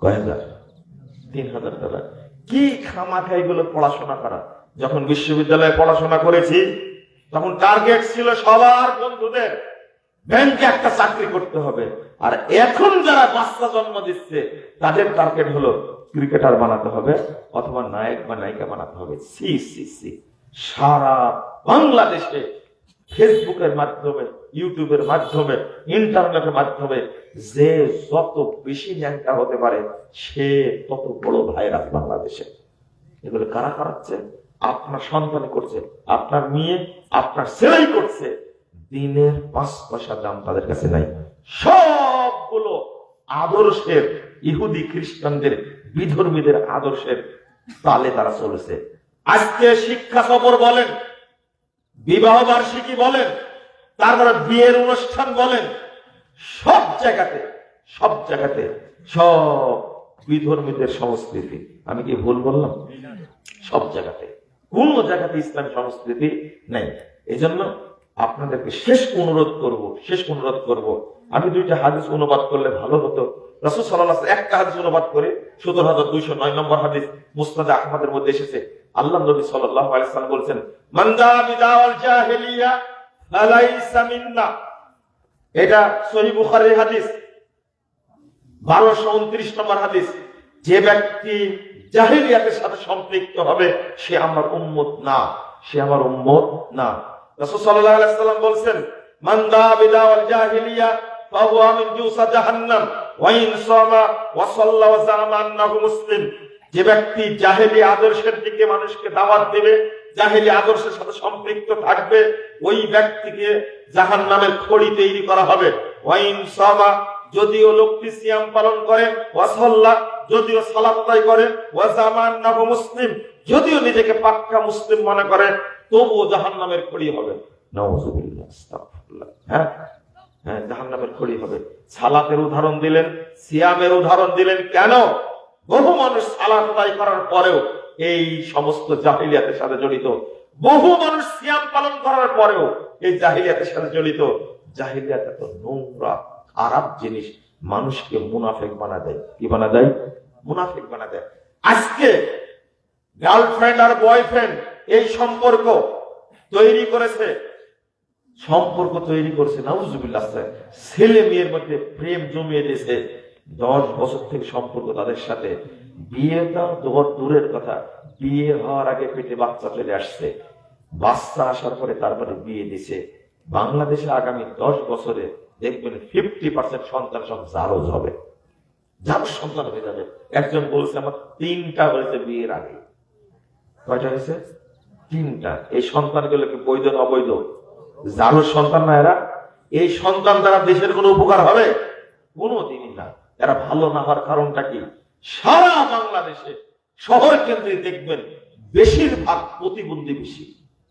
কয় হাজার? $3000। কি খামাখা এগুলো পড়াশোনা করা। যখন বিশ্ববিদ্যালয়ে পড়াশোনা করেছি তখন টার্গেট ছিল সবার বন্ধুদের ব্যাংকে একটা চাকরি করতে হবে, আর এখন যারা বাচ্চা জন্ম দিচ্ছে তাদের টার্গেট হলো ক্রিকেটার বানাতে হবে অথবা নায়ক বা নায়িকা বানাতে হবে। সি সি সি, সারা বাংলাদেশে ফেসবুকের মাধ্যমে, ইউটিউবের মাধ্যমে, ইন্টারনেটের মাধ্যমে যে যত বেশি ন্যাংটা হতে পারে সে তত বড় ভাইরাস বাংলাদেশে। এগুলো কারা করাচ্ছে? আপনার সন্তান করছে, আপনার মেয়ে, আপনার ছেলেই করছে। দিনের 5 পয়সা দাম তাদের কাছে নাই। সবগুলো আদর্শের, ইহুদি খ্রিস্টানদের, বিধর্মীদের আদর্শের তালে তারা চলেছে। আজকে শিক্ষা সফর বলেন, বিবাহ বার্ষিকী বলেন, তারপরে বিয়ের অনুষ্ঠান বলেন, সব জায়গাতে সব বিধর্মীদের সংস্কৃতি। আমি কি ভুল বললাম? সব জায়গাতে, কোন জায়গাতে ইসলামী সংস্কৃতি নেই। এই জন্য আপনাদেরকে শেষ অনুরোধ করব, আমি 2টা হাদিস অনুবাদ করলে ভালো হতো। রাসূল সাল্লাল্লাহু আলাইহি ওয়াসাল্লাম একটা হাদিস অনুবাদ করে 17209 নম্বর হাদিস মুসনাদে আহমদের মধ্যে এসেছে। আল্লাহ নবী সাল্লাল্লাহু আলাইহি ওয়াসাল্লাম বলেছেন, মান দা বিদাওয়াল জাহিলিয়া ফালাইসা মিন্না। এটা সহিহ বুখারীর হাদিস, 1229 নম্বর হাদিস। যে ব্যক্তি জাহিলিয়াতের সাথে সম্পৃক্ত হবে সে আমার উম্মত না, রাসূল সাল্লাল্লাহু আলাইহি ওয়াসাল্লাম বলেন, মান দা বিদাওয়াল জাহিলিয়া ফাহুয়া মিন জুসা জাহান্নাম ওয়া ইন সামা ওয়া সাল্লা ওয়া জামা আন্নাহু মুসলিম। যে ব্যক্তি জাহেলি আদর্শের দিকে মানুষকে দাওয়াত দেবে, জাহেলি আদর্শের সাথে সম্পৃক্ত থাকবে, ওই ব্যক্তিকে জাহান্নামের খড়ি তৈরি করা হবে। ওয়া ইন সামা, যদিও লোকটি সিয়াম পালন করে, ওয়া সাল্লা, যদিও সালাত আদায় করে, ওয়া জামা আন্নাহু মুসলিম, যদিও নিজেকে পাক্কা মুসলিম মনে করে, তবুও জাহান্নামের খড়ি হবে। নাউযুবিল্লাহ, আস্তাগফিরুল্লাহ। হ্যাঁ, জাহান্নামের খড়ি হবে। সালাতের উদাহরণ দিলেন, সিয়ামের উদাহরণ দিলেন। কেন? বহু মানুষ সালাত আদায় করার পরেও এই সমস্ত জাহিলিয়াতের সাথে জড়িত, বহু মানুষ সিয়াম পালন করার পরেও এই জাহিলিয়াতের সাথে জড়িত। জাহিলিয়াত এত নোংরা খারাপ জিনিস, মানুষকে মুনাফিক বানা দেয়। কি বানা দেয়? মুনাফিক বানা দেয়। আজকে গার্লফ্রেন্ড আর বয়ফ্রেন্ড এই সম্পর্ক তৈরি করেছে, নাউযুবিল্লাহ। ছেলে মেয়ের মধ্যে প্রেম জমিয়ে দিয়েছে, 10 বছর থেকে সম্পর্ক তাদের সাথে। বিয়েটা দূরের কথা, বিয়ে হওয়ার আগে পেটে বাচ্চা চলে আসছে, বাচ্চা আসার পরে তারপরে বিয়ে দিছে। বাংলাদেশে আগামী 10 বছরে দেখবেন 50% সন্তান সব জারজ হবে, জারজ সন্তান হয়ে যাবে। একজন বলছে আমার 3টা হয়েছে বিয়ের আগে। কয়টা হয়েছে? 3টা। এই সন্তানগুলো কি বৈধ না অবৈধ? জারজ সন্তান না এরা। এই সন্তান দ্বারা দেশের কোনো উপকার হবে? কোনোদিনই না। এরা ভালো না হওয়ার কারণটা কি? সারা বাংলাদেশে শহর কেন্দ্রে দেখবেন বেশিরভাগ প্রতিবন্ধী বেশি।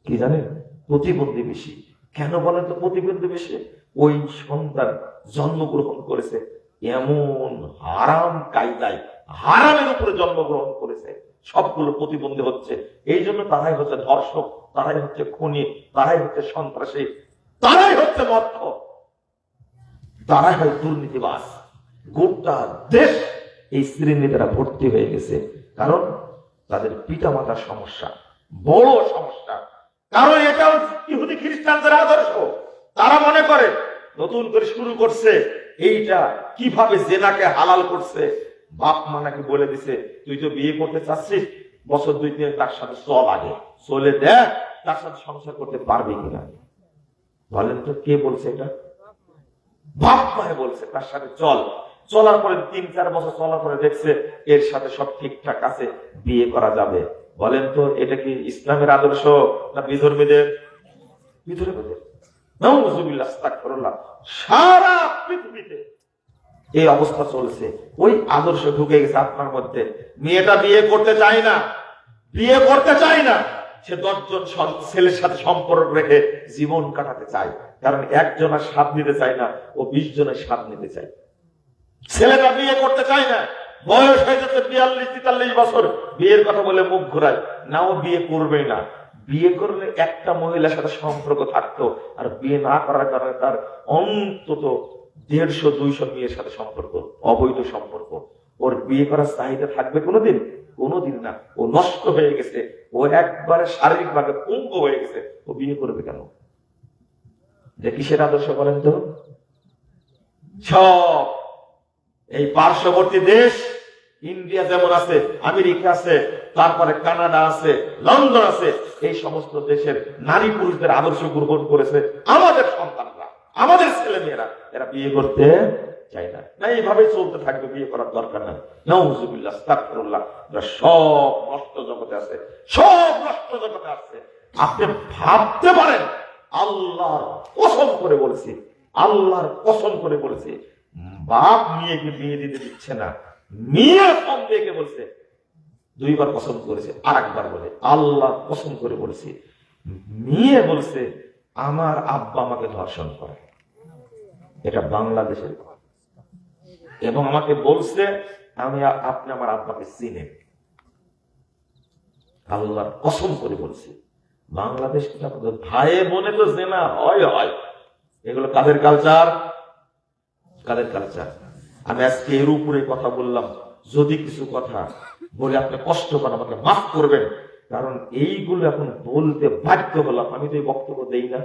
কি জানেন? প্রতিবন্ধী বেশি। কেন বলেন তো প্রতিবন্ধী বেশি? ওই সন্তান জন্মগ্রহণ করেছে এমন হারাম কায়দায়, হারামের উপরে জন্মগ্রহণ করেছে, সবগুলো প্রতিবন্ধী হচ্ছে। এই জন্য তারাই হচ্ছে ধর্ষক, তারাই হচ্ছে খুনি, তারাই হচ্ছে সন্ত্রাসী, তারাই হচ্ছে মর্থ, তারাই হয় দুর্নীতিবাজ। গোটা দেশ এই শ্রেণী দ্বারা ভর্তি হয়ে গেছে, কারণ তাদের পিতা মাতার সমস্যা, বড় সমস্যা। কারণ এটাও ইহুদি খ্রিস্টানদের আদর্শ। তারা মনে করে নতুন করে শুরু করছে এইটা কিভাবে জেনাকে হালাল করছে। বাপ মা নাকি বলে দিছে, তুই তো বিয়ে করতে চাচ্ছিস, বছর 2-3 তার সাথে চল, আগে চলে দেখ তার সাথে সংসার করতে পারবি কিনা। বলেন তো কে বলছে এটা? বাপ মায়ে বলছে তার সাথে চল। চলার পরে 3-4 বছর চলার পরে দেখছে এর সাথে সব ঠিকঠাক আছে, বিয়ে করা যাবে। বলেন তো এটা কি ইসলামের আদর্শ না বিধর্মীদের? বিধর্মীদের। নাউযুবিল্লাহ, আস্তাগফিরুল্লাহ। সারা পৃথিবীতে এই অবস্থা চলছে, ওই আদর্শ ঢুকে গেছে আপনার মধ্যে। মেয়েটা বিয়ে করতে চায় না, বিয়ে করতে চায় না, সে 10 জন ছেলের সাথে সম্পর্ক রেখে জীবন কাটাতে চায়। কারণ একজনের স্বাদ নিতে চায় না, ও 20 জনের স্বাদ নিতে চায়। ছেলেটা বিয়ে করতে চায় না, বয়স হয়ে যাচ্ছে 42-43 বছর, বিয়ের কথা বলে মুখ ঘুরায় না, ও বিয়ে করবে না। বিয়ে করলে একটা মহিলার সাথে সম্পর্ক থাকতো, আর বিয়ে না করার কারণে তার অন্তত 150-200 মেয়ের সাথে সম্পর্ক, অবৈধ সম্পর্ক। ওর বিয়ে করার চাহিদা থাকবে কোনোদিন? কোনোদিন না। ও নষ্ট হয়ে গেছে, ও একবারে শারীরিক ভাবে পঙ্গু হয়ে গেছে, ও বিয়ে করবে কেন? যে কিসের আদর্শ বলেন তো? সব এই পার্শ্ববর্তী দেশ, ইন্ডিয়া যেমন আছে, আমেরিকা আছে, তারপরে কানাডা আছে, লন্ডন আছে, এই সমস্ত দেশের নারী পুরুষদের আদর্শ গ্রহণ করেছে আমাদের সন্তানরা, আমাদের ছেলে মেয়েরা। এরা বিয়ে করতে চায় না, না এইভাবেই চলতে থাকবে, বিয়ে করার দরকার নাই। নাউযুবিল্লাহ, আস্তাগফিরুল্লাহ। সব নষ্ট জগতে আছে, সব নষ্ট জগতে আছে। আপনি ভাবতে পারেন, আল্লাহর কসম করে বলছি, আল্লাহর কসম করে বলছি, বাপ মেয়েকে বিয়ে দিতে দিচ্ছে না, মেয়ে সন্দেহকে বলছে, 2 বার কসম করেছে, আর একবার বলে আল্লাহ কসম করে বলছি, মেয়ে বলছে আমার আব্বা আমাকে ধর্ষণ করে। এটা বাংলাদেশের, এবং আমাকে বলছে আপনি আমার আব্বাকে চিনেন। আল্লাহর কসম করে বলছি, বাংলাদেশ ভাই বোনে তো জেনা হয় হয়। এগুলো কাদের কালচার? কাদের কালচার? আমি আজকে এর উপরে কথা বললাম, যদি কিছু কথা বলে আপনি কষ্ট পান আমাকে মাফ করবেন, কারণ এইগুলো এখন বলতে বাধ্য হলাম। আমি তো এই বক্তব্য দেই না,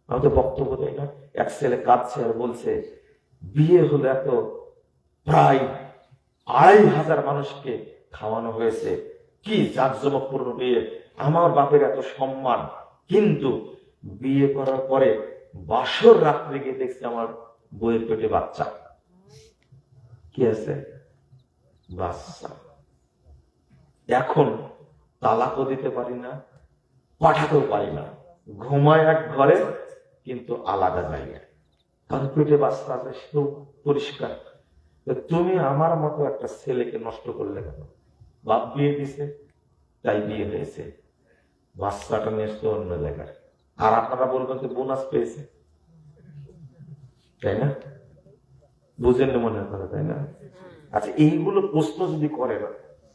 আমি তো বক্তব্য দেই না। এক ছেলে কাঁদছে আর বলছে বিয়ে হলো এত, প্রায় 2500 মানুষকে খাওয়ানো হয়েছে, কি জাঁকজমকপূর্ণ বিয়ে, আমার বাপের এত সম্মান, কিন্তু বিয়ে করার পরে বাসর রাত্রে গিয়ে দেখছি আমার বইয়ের পেটে বাচ্চা। কি আছে? বাচ্চা। এখন তালাকও দিতে পারি না, পাঠাতেও পারি না, ঘুমায় এক ঘরে কিন্তু আলাদা জায়গায়, কারণ পেটে বাচ্চা আছে, সেও পরিষ্কার। তুমি আমার মতো একটা ছেলেকে নষ্ট করলে কেন? বাপ বিয়ে দিছে, তাই বিয়ে হয়েছে, বাচ্চাটা নিয়ে এসছে অন্য জায়গায়, আর আপনারা বলবেন যে বোনাস পেয়েছে, তাই না? বুঝেন না মনে করে, তাই না? আচ্ছা, এইগুলো প্রশ্ন যদি করে না,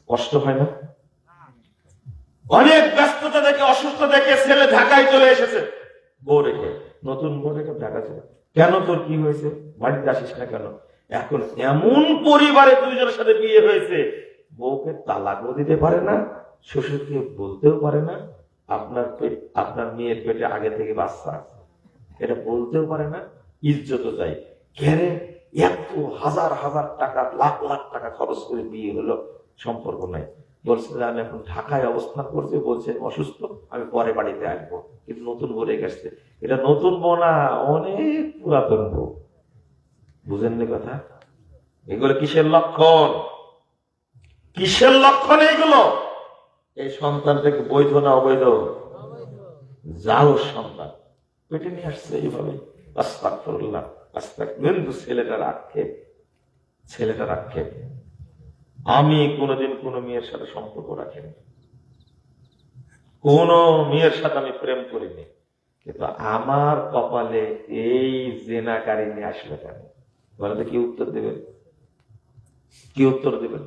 কষ্ট হয় না? অনেক ব্যস্ততা দেখে, অসুস্থ দেখে ছেলে ঢাকায় চলে এসেছে বউ রেখে, নতুন বউ রেখে ঢাকা চলে। কেন, তোর কি হয়েছে, বাড়িতে আসিস না কেন? এখন এমন পরিবারে 2 জনের সাথে বিয়ে হয়েছে, বউকে তালাকও দিতে পারে না, শ্বশুরকে বলতেও পারে না আপনার মেয়ের পেটে আগে থেকে বাচ্চা আছে, এটা বলতেও পারে না, ইজ্জতও যায়। কেন? এত হাজার হাজার টাকা, লাখ লাখ টাকা খরচ করে বিয়ে হলো, সম্পর্ক নাই। বলছে আমি এখন ঢাকায় অবস্থান করছি, বলছে অসুস্থ, আমি পরে বাড়িতে আসবো, কিন্তু নতুন বউ রেখে আসছে। এটা নতুন বউ না, অনেক পুরাতন বউ। বুঝেননি কথা? এগুলো কিসের লক্ষণ? কিসের লক্ষণ এগুলো? এই সন্তান থেকে বৈধ না অবৈধ? জাল সন্তান পেটে নিয়ে আসছে এইভাবে। আস্তাগফিরুল্লাহ, আস্তাগফিরুল্লাহ। ছেলেটা রাখে। আমি কোনোদিন কোনো মেয়ের সাথে সম্পর্ক রাখিনি, কোন মেয়ের সাথে আমি প্রেম করিনি, কিন্তু আমার কপালে এই জেনাকারী নিয়ে আসলো কেন? বলে তো কি উত্তর দেবেন? কি উত্তর দেবেন?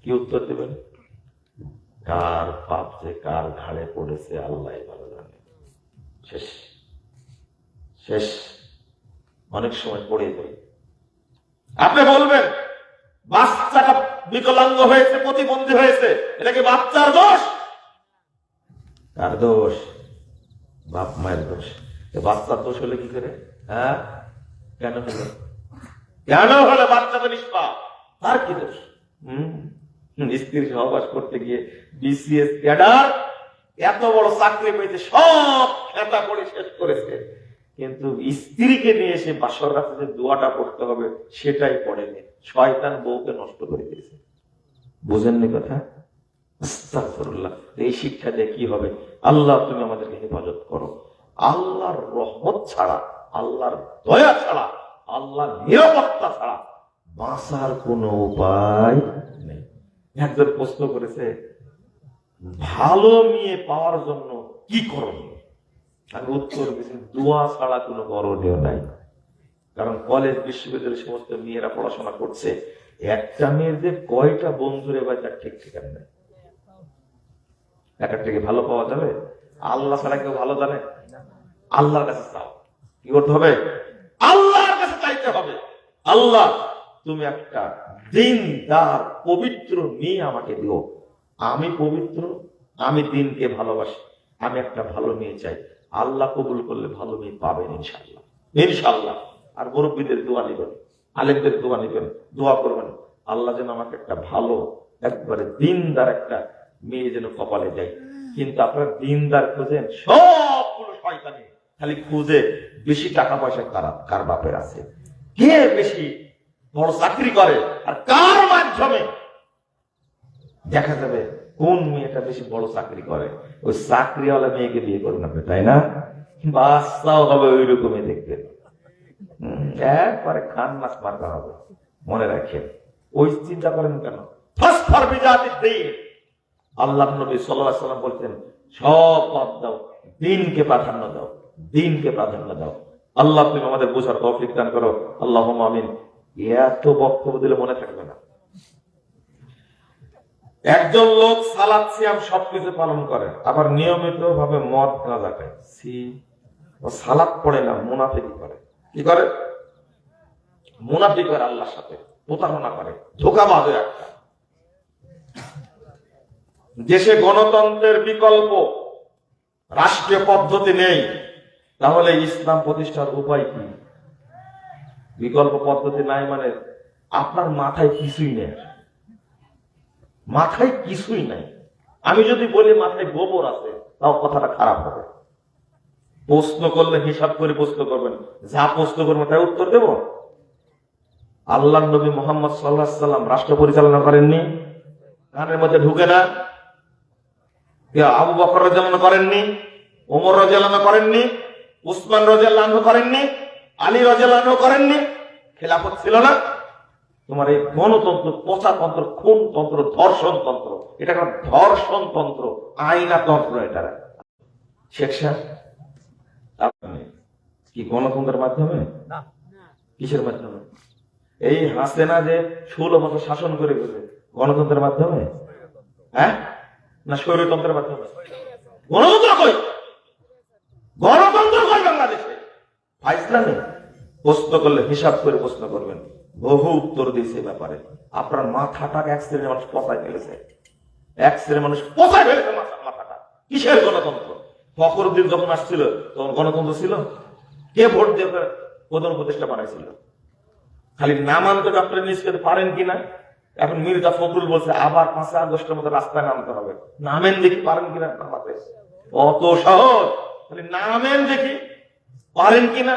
কি উত্তর দেবেন? কার পাপ যে কার ঘাড়ে পড়েছে আল্লাহ ভালো জানে। শেষ শেষ। অনেক সময় পড়ে যাই। আপনি বলবেন বাচ্চাটা বিকলাঙ্গ হয়েছে, প্রতিবন্ধী হয়েছে, এটা কি বাচ্চার দোষ? কার দোষ? বাপ মায়ের দোষ। বাচ্চার দোষ হলে কি করে? হ্যাঁ, কেন হলো? কেন হলে? বাচ্চা তো নিষ্পাপ, তার কি দোষ? স্ত্রীর সহবাস করতে গিয়ে বিসিএস ক্যাডার এত বড় চাকরি পেয়েছে, সব খেতা করে শেষ করেছে, কিন্তু স্ত্রীকে নিয়ে এসে বাসর রাতে যে দোয়াটা পড়তে হবে সেটাই পড়েনি। শয়তান বউকে নষ্ট করে দিয়েছে। বুঝেননি কথা? আস্তাগফিরুল্লাহ। এই শিক্ষা দিয়ে কি হবে? আল্লাহ তুমি আমাদেরকে হেফাজত করো। আল্লাহর রহমত ছাড়া, আল্লাহর দয়া ছাড়া, আল্লাহর নিরাপত্তা ছাড়া বাঁচার কোনো উপায় নেই। একজন প্রশ্ন করেছে, ভালো মেয়ে পাওয়ার জন্য কি করণীয়? আমি উত্তর দিয়েছি, দোয়া ছাড়া কোনো করণীয় নাই। কারণ কলেজ বিশ্ববিদ্যালয়ের সমস্ত মেয়েরা পড়াশোনা করছে, একটা মেয়ের যে কয়টা বন্ধুরে বা তার ঠিক ঠিকানা নেই। একটা থেকে ভালো পাওয়া যাবে? আল্লাহ ছাড়া কেউ ভালো জানে? আল্লাহর কাছে চাও। কি করতে হবে? আল্লাহর কাছে চাইতে হবে, আল্লাহ তুমি একটা দিনদার পবিত্র মেয়ে আমাকে দিও। আমি পবিত্র, আমি দিনকে ভালোবাসি, আমি একটা ভালো মেয়ে চাই। আল্লাহ কবুল করলে ভালো মেয়ে পাবেন ইনশাআল্লাহ, ইনশাআল্লাহ। আর মুরব্বীদের দোয়া নেবেন, আলেমদের দোয়া নেবেন, দোয়া করবেন, আল্লাহ যেন আমাকে একটা ভালো একবারে দিনদার একটা মেয়ে যেন কপালে যায়। কিন্তু আপনারা দিনদার খোঁজেন, সবগুলো শয়তানি খালি খুঁজে বেশি টাকা পয়সা কার বাপের আছে, কে বেশি বড় চাকরি করে, আর কার মাধ্যমে দেখা যাবে কোন মেয়েটা বেশি বড় চাকরি করে। ওই চাকরিওয়ালা মেয়েকে বিয়ে করবেন আপনি, তাই না? বাচ্চাও হবে ওই রকমই দেখবেন, একবারে খান মাছ মার্কা হবে। মনে রাখেন, ওই চিন্তা করেন কেন? আল্লাহ নবী সাল্লাল্লাহু আলাইহি ওয়াসাল্লাম বলতেন, সব বাদ দাও, দিনকে প্রাধান্য দাও, দিনকে প্রাধান্য দাও। আল্লাহ তুমি আমাদের বোঝার তৌফিক দান করো, আল্লাহুম্মা আমিন। এত বক্তব্য দিলে মনে থাকবে না। একজন লোক সালাত সিয়াম সবকিছু পালন করে, আবার নিয়মিত ভাবে মদ গাঁজা খায়, ও সালাত পড়ে না, মুনাফিকি করে। কি করে? মুনাফিক করে, আল্লাহর সাথে প্রতারণা করে, ধোঁকাবাজ একটা। দেশে গণতন্ত্রের বিকল্প রাষ্ট্রীয় পদ্ধতি নেই, তাহলে ইসলাম প্রতিষ্ঠার উপায় কি? বিকল্প পদ্ধতি নাই মানে আপনার মাথায় কিছুই নেই, মাথায় কিছুই নাই। আমি যদি বলি মাথায় গোবর আছে, তাও কথাটা খারাপ হবে। প্রশ্ন করলে হিসাব করে প্রশ্ন করবেন, যা প্রশ্ন করবেন তাই উত্তর দেব। আল্লাহ নবী মুহাম্মদ সাল্লাল্লাহু আলাইহি ওয়াসাল্লাম রাষ্ট্র পরিচালনা করেননি? কানের মধ্যে ঢুকে না? আবু বকর রাদিয়াল্লাহু আনহু করেননি? ওমর রাদিয়াল্লাহু আনহু করেননি? উসমান রাদিয়াল্লাহু আনহু করেননি? আলী রাদিয়াল্লাহু আনহু করেননি? খেলাফত ছিল না? তোমার এই গণতন্ত্র, পচাতন্ত্র, খুনতন্ত্র, ধর্ষণতন্ত্র, এটা একটা ধর্ষণতন্ত্র, আইনাতন্ত্র। এটা শেখ সাহেব কি গণতন্ত্রের মাধ্যমে? কিসের মাধ্যমে? এই হাসিনা যে 16 বছর শাসন করে গেছে, গণতন্ত্রের মাধ্যমে? হ্যাঁ, না স্বৈরতন্ত্রের মাধ্যমে? গণতন্ত্র কই? গণতন্ত্র কই বাংলাদেশে? ফাইজলামি। প্রশ্ন করলে হিসাব করে প্রশ্ন করবেন। বহু উত্তর দিয়েছে ব্যাপারে। আপনার মাথাটা এক শ্রেণীর মানুষ পচায় ফেলেছে, এক শ্রেণীর মানুষ পচায় ফেলেছে মাথাটা। কিসের গণতন্ত্র? ফখরুদ্দিন যখন আসছিল তখন গণতন্ত্র ছিল? কে ভোট দিয়ে প্রধান উপদেষ্টা বানাইছিল? খালি নামান্তর আপনারা নিজ করতে পারেন কিনা? এখন মির্জা ফখরুল বলছে আবার 5 আগস্টের মতো রাস্তায় নামতে হবে, নামেন দেখি পারেন কিনা নামাতে। অত সহজ? খালি নামেন দেখি পারেন কিনা।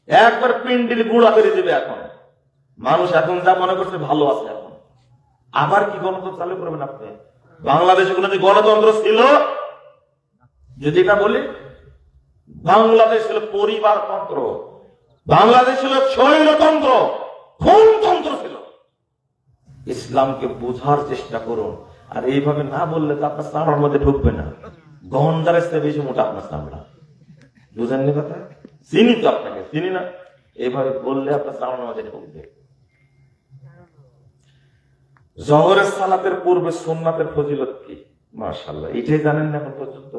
একবার পিন্ডিল গুঁড়া করে দেবে। এখন মানুষ এখন যা মনে করছে ভালো আছে, এখন আবার কি গণতন্ত্র চালু করবেন আপনি? বাংলাদেশে কোনো গণতন্ত্র ছিল? যদি এটা বলি, বাংলাদেশ ছিল পরিবারতন্ত্র, বাংলাদেশ ছিল স্বৈরতন্ত্র, খুনতন্ত্র ছিল। ইসলামকে বোঝার চেষ্টা করুন। আর এইভাবে না বললে তো আপনার চামড়ার মধ্যে ঢুকবে না। গন্ডারের চেয়ে বেশি মোটা আপনার চামড়া। বুঝেননি কথা? চিনি তো আপনাকে, চিনি না, এইভাবে বললে আপনার সামনে মাঝে ঢুকবে। জোহরের সালাতের পূর্বে সুন্নাতের ফজিলত কি? মাশাআল্লাহ, এটাই জানেন না এখন পর্যন্ত?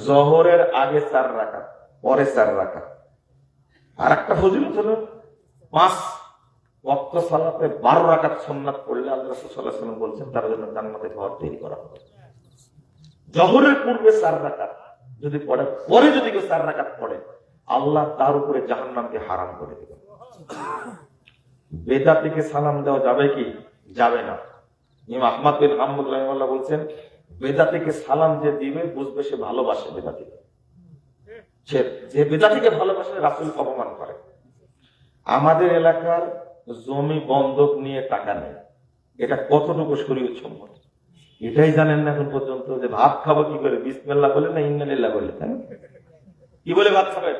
জোহরের আগে 4 রাকাত, পরে 4 রাকাত। আর একটা ফজিলত হলো 5 ওয়াক্ত সালাতে 12 রাকাত সুন্নাত পড়লে আল্লাহ রাসূল সাল্লাল্লাহু আলাইহি ওয়াসাল্লাম বলেছেন তার জন্য জান্নাতে ঘর তৈরি করা হবে। জোহরের পূর্বে 4 রাকাত যদি পড়ে, পরে যদি কেউ 4 রাকাত পড়ে, আল্লাহ তার উপরে জাহান্নামকে হারাম করে দিবেন। বেদাতিকে সালাম দেওয়া যাবে কি? যাবে না। ইমাম আহমদ বিন হাম্বল রাহিমাহুল্লাহ বলছেন, বেদাতিকে সালাম যে দিবে বুঝবে সে ভালোবাসে বেদাতিকে। যে বেদাতিকে ভালোবাসে রাসূল অপমান করে। আমাদের এলাকার জমি বন্ধক নিয়ে টাকা নেয়, এটা কতটুকু শরীয়ত সম্মত এটাই জানেন না এখন পর্যন্ত। যে ভাত খাবো কি করে, বিসমিল্লাহ বলে না ইন্নালিল্লাহ বলে? তাই না? কি বলে ভাত খাবেন?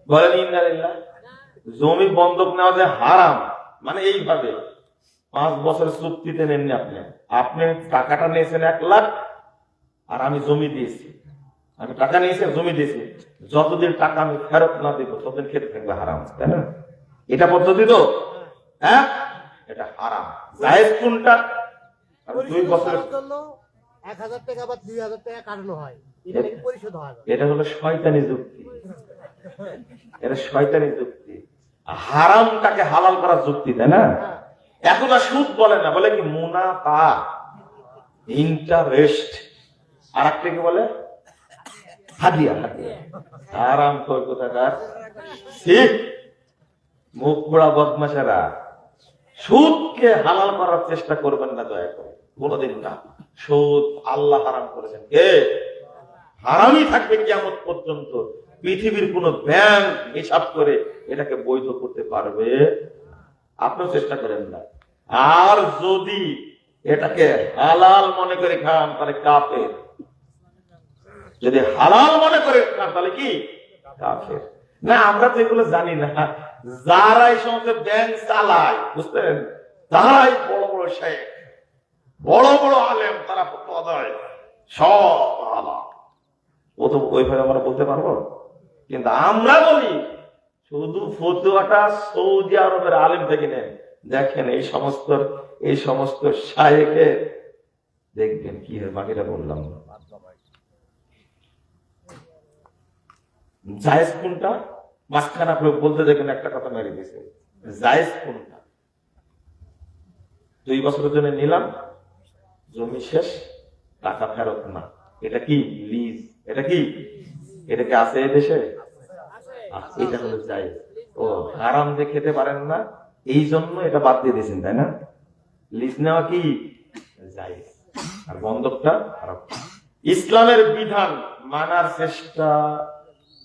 বলেন ইন্নালিল্লাহ। জমি বন্ধক নেওয়া যে হারাম, মানে এইভাবে 5 বছরের চুক্তিতে নেননি আপনি। আপনি টাকাটা নিয়েছেন 1 লাখ, আর আমি জমি দিয়েছি। আমি টাকা নিয়েছি, জমি দিয়েছি। যতদিন টাকা আমি ফেরত না দিব ততদিন খেতে থাকবে হারাম, তাই না? এটা পদ্ধতি তো, হ্যাঁ, এটা হারাম। জায়েজ কোনটা? 2 বছরের 1000 টাকা বা 2000 টাকা কাটানো হয়, এটা পরিশোধ হয়। এটা হলো শয়তানি যুক্তি, এটা শয়তানি যুক্তি। হারামটাকে হালাল করার যুক্তি, তাই না? এখন আর সুদ বলে না, বলে কি মুনাফা, ইন্টারেস্ট। আর একটা কি বলে? হাদিয়া। হাদিয়া হারাম কর কোথাকার, ঠিক? মুখ পোড়া বদমাশেরা, সুদকে হালাল করার চেষ্টা করবেন না দয়া করে, কোনদিন না। সুদ আল্লাহ হারাম করেছেন, কে? হারামই থাকবে কিয়ামত পর্যন্ত। পৃথিবীর কোন ব্যাংক হিসাব করে এটাকে বৈধ করতে পারবে? আপনিও চেষ্টা করেন না। আর যদি এটাকে হালাল মনে করে খান তাহলে কাফের। যদি হালাল মনে করে খান তাহলে কি? কাফের। না, আমরা তো এগুলো জানি না। যারা এই সমস্ত ব্যাংক চালায়, বুঝতেন, তারাই বড় বড় শেখ, বড় বড় আলেম, তারা ফতোয়া দেয় সব হালাল। ও তো ওইভাবে আমরা বলতে পারবো? কিন্তু আমরা বলি শুধু ফতোয়াটা সৌদি আরবের আলেম থেকে নেন। দেখেন এই সমস্ত শায়েখে দেখবেন কি হয়। বাকিটা বললাম না। জায়েজ কোনটা? মাঝখানে আপনি বলতে দেখেন একটা কথা মেরে দিয়েছে, জায়েজ কোনটা? 2 বছরের জন্য নিলাম, জমি শেষ, টাকা ফেরত না, এটা কি? লিজ। এটা কি? এটাকে আছে এই দেশে? এটা হলো জায়েজ। ও হারাম যে খেতে পারেন না, এই জন্য এটা বাদ দিয়ে দিয়েছেন, তাই না? লিজ নেওয়া কি? জায়েজ। আর বন্ধকটা হারাম। ইসলামের বিধান মানার চেষ্টা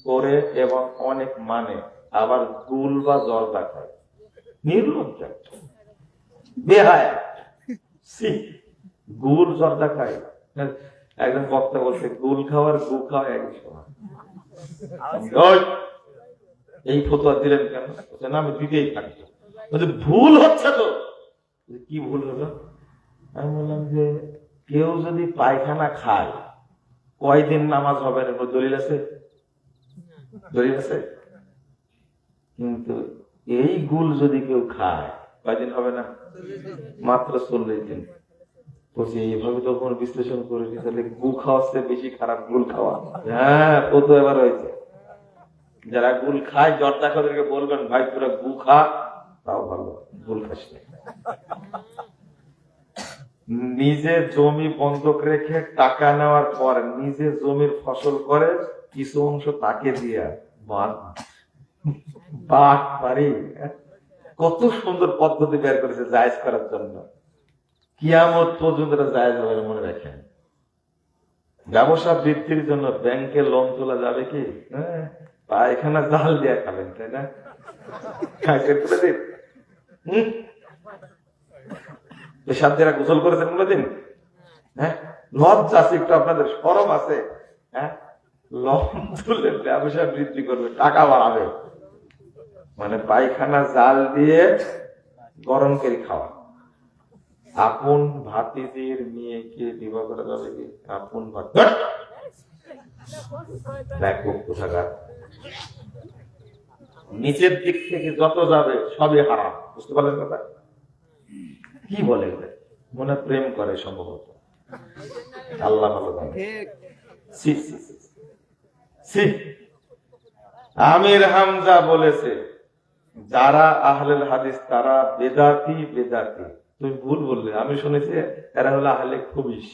করে এবং অনেক মানে, আবার গুল বা জর্দা খায়। নির্লজ্জ, বেহায়া, গুল জর্দা খায়। একজন বক্তা বলছে গুল খাওয়ার গু খাওয়া একই সমান। এই ফতোয়া দিলেন কেন? না, আমি দিতেই থাকি। ভুল হচ্ছে তো। কি ভুল হলো? আমি বললাম যে কেউ যদি পায়খানা খায় কয়দিন নামাজ হবে না? দলিল আছে? দলিল আছে? কিন্তু এই গুল যদি কেউ খায় কয়দিন হবে না? মাত্র 40 দিন। বলছি এইভাবে তখন বিশ্লেষণ করেছি, তাহলে গু খাওয়াচ্ছে বেশি খারাপ গুল খাওয়া। হ্যাঁ, ও তো এবার হয়েছে। যারা গুল খায় জর্দা খাদেরকে বলবেন ভাই তোরা গু খা, তাও ভালো, গুল খাস না। নিজে জমি বন্ধক রেখে টাকা নেওয়ার পর নিজে জমির ফসল করে কিছু অংশ তাকে দিয়া বাদ পারি। কত সুন্দর পদ্ধতি বের করেছে জায়েজ করার জন্য। কিয়ামত পর্যন্ত জায়েজ হবে মনে রাখেন। ব্যবসা বৃদ্ধির জন্য ব্যাংকে লোন তোলা যাবে কি? পায়খানা জাল দিয়ে খাবেন, তাই না? সাধ্যেরা গোসল করেছেন কোনদিন? হ্যাঁ, লজ্জা আছে একটু, আপনাদের শরম আছে? হ্যাঁ, লোন তুলে ব্যবসা বৃদ্ধি করবে, টাকা বাড়াবে, মানে পায়খানা জাল দিয়ে গরম করে খাওয়া। আপন ভাতিজির মেয়েকে বিবাহ করা যাবে কি? আপন ভাত ব্যাপক কোথাকার। নিচের দিক থেকে যত যাবে সবই হারাম, বুঝতে পারলেন কথা? কি বলে মনে প্রেম করে সম্ভবত, আল্লাহ ভালো জানে। ছি, ছি, ছি, ছি। আমির হামজা বলেছে যারা আহলেল হাদিস তারা বেদাতি বেদাতি। তুমি ভুল বললে, আমি শুনেছি এরা হলো আহলে খবিস।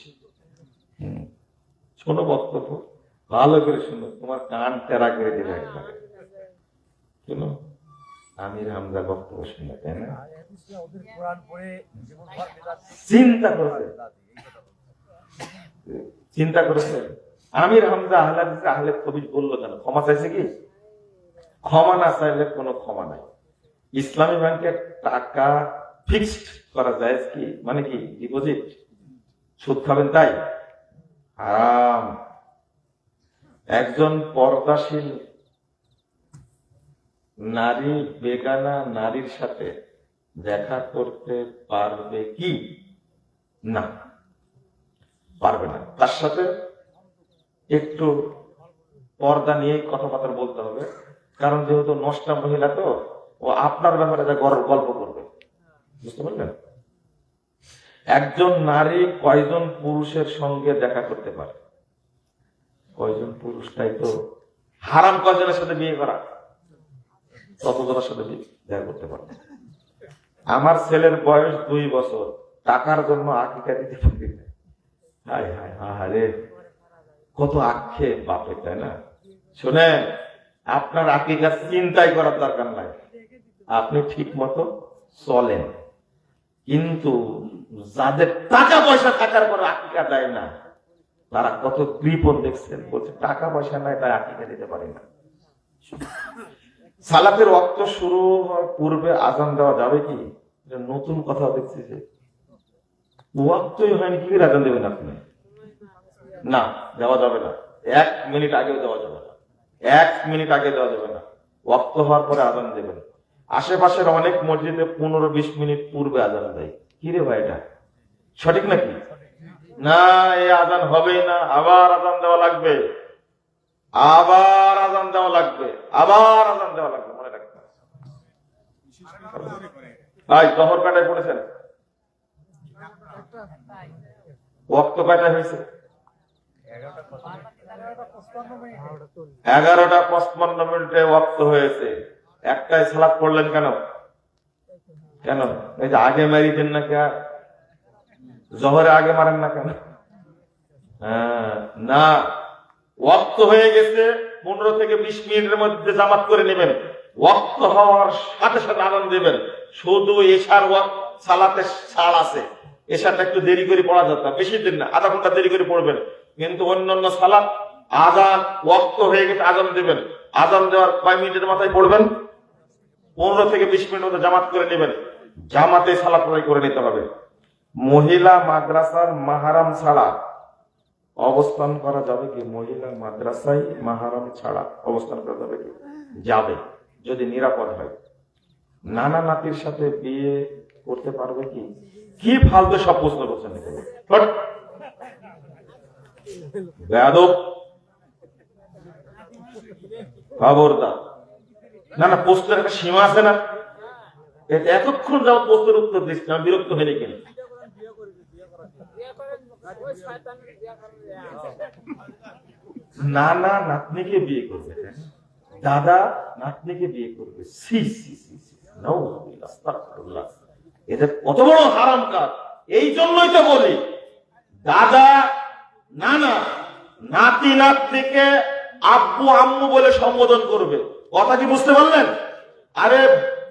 শোনো বক্তব্য ভালো করে শুনো, তোমার কান টেরা করে দেবে একবারে। শুনো আমির হামজা বক্তব্য শুনে, তাই না? চিন্তা করেছে, চিন্তা করেছে আমির হামজা আহলে হাদিস আহলে খবিস বললো কেন? ক্ষমা চাইছে কি? ক্ষমা না চাইলে কোনো ক্ষমা নাই। ইসলামী ব্যাংকের টাকা ফিক্সড করা যায় কি? মানে কি ডিপোজিট? সুদ খাবেন তাই? হারাম। একজন পর্দাশীল নারী বেগানা নারীর সাথে দেখা করতে পারবে কি? না, পারবে না। তার সাথে একটু পর্দা নিয়ে কথাবার্তা বলতে হবে, কারণ যেহেতু নষ্টা মহিলা তো ও আপনার ব্যাপারে যা গল্প করবে, বুঝতে পারলেন? একজন নারী কয়জন পুরুষের সঙ্গে দেখা করতে পারে? কয়জন পুরুষটাই তো হারাম। কয়জনের সাথে বিয়ে করা? ততজনের সাথে দেখা করতে পারে। আমার ছেলের বয়স 2 বছর, টাকার জন্য আকিকা দিতে পারি না। হায় হায় হায়, কত আক্ষেপ বাপে, তাই না? শুনেন, আপনার আকিকা চিন্তাই করার দরকার নাই, আপনি ঠিক মতো চলেন। কিন্তু যাদের টাকা পয়সা থাকার পর আকিকা দেয় না, তারা কত কৃপণ দেখছেন। বলছে টাকা পয়সা নাই তাই আকিকা দিতে পারি না। সালাতের ওয়াক্ত শুরু হওয়ার পূর্বে আজান দেওয়া যাবে কি? নতুন কথা দেখছি যে ওয়াক্তই হয়নি, কি করে আজান দেবেন আপনি? না, দেওয়া যাবে না। 1 মিনিট আগেও দেওয়া যাবে না, 1 মিনিট আগে দেওয়া যাবে না। ওয়াক্ত হওয়ার পরে আজান দেবেন। আশেপাশের অনেক মসজিদে 15-20 মিনিট পূর্বে আজান দেয়। কি রে ভাই, এটা সঠিক নাকি? না, এই আজান হবেই না, আবার আজান দেওয়া লাগবে, আবার আজান দেওয়া লাগবে, আবার আজান দেওয়া লাগবে, মনে রাখবেন। ভাই জহর কাটায় পড়েছেন, ওয়াক্ত কয়টা হয়েছে? 11:55 ওয়াক্ত হয়েছে। একটাই সালাত পড়লেন কেন? কেন এই যে আগে মারি দেন না, কে জহরে আগে মারেন না কেন? না, ওয়াক্ত হয়ে গেছে, 15 থেকে 20 মিনিটের মধ্যে জামাত করে নেবেন। ওয়াক্ত হওয়ার সাথে সাথে আজান দেবেন। শুধু এশার সালাতে ছাড় আছে, এশারটা একটু দেরি করে পড়া যেত, বেশি দিন না, আধা ঘন্টা দেরি করে পড়বেন। কিন্তু অন্যান্য সালাত আজান ওয়াক্ত হয়ে গেছে আজান দেবেন, আজান দেওয়ার কয় মিনিটের মাথায় পড়বেন? 15 থেকে 20 মিনিটের মধ্যে জামাত করে নেবেন। জামাতে সালাত আদায় করে নিতে হবে। মহিলা মাদ্রাসার মাহারাম ছাড়া অবস্থান করা যাবে কি? মহিলা মাদ্রাসায় মাহারাম ছাড়া অবস্থান করা যাবে কি? যাবে, যদি নিরাপদ হয়। নানা নাতির সাথে বিয়ে করতে পারবে কি? কি ফালতু সব প্রশ্ন করছেন, বেয়াদব, খবরদার। না না, প্রশ্নের একটা সীমা আছে না? এতক্ষণ যাও প্রশ্নের উত্তর দিচ্ছি, আমি বিরক্ত হয়নি কেন? নানা নাতনিকে বিয়ে করবে, দাদা নাতনিকে বিয়ে করবে, সি সি সি সি, নাউযুবিল্লাহ, আস্তাগফিরুল্লাহ। এদের কত বড় হারাম কাজ। এই জন্যই তো বলি, দাদা নানা নাতি নাতনিকে আব্বু আম্মু বলে সম্বোধন করবে। কথা কি বুঝতে পারলেন? আরে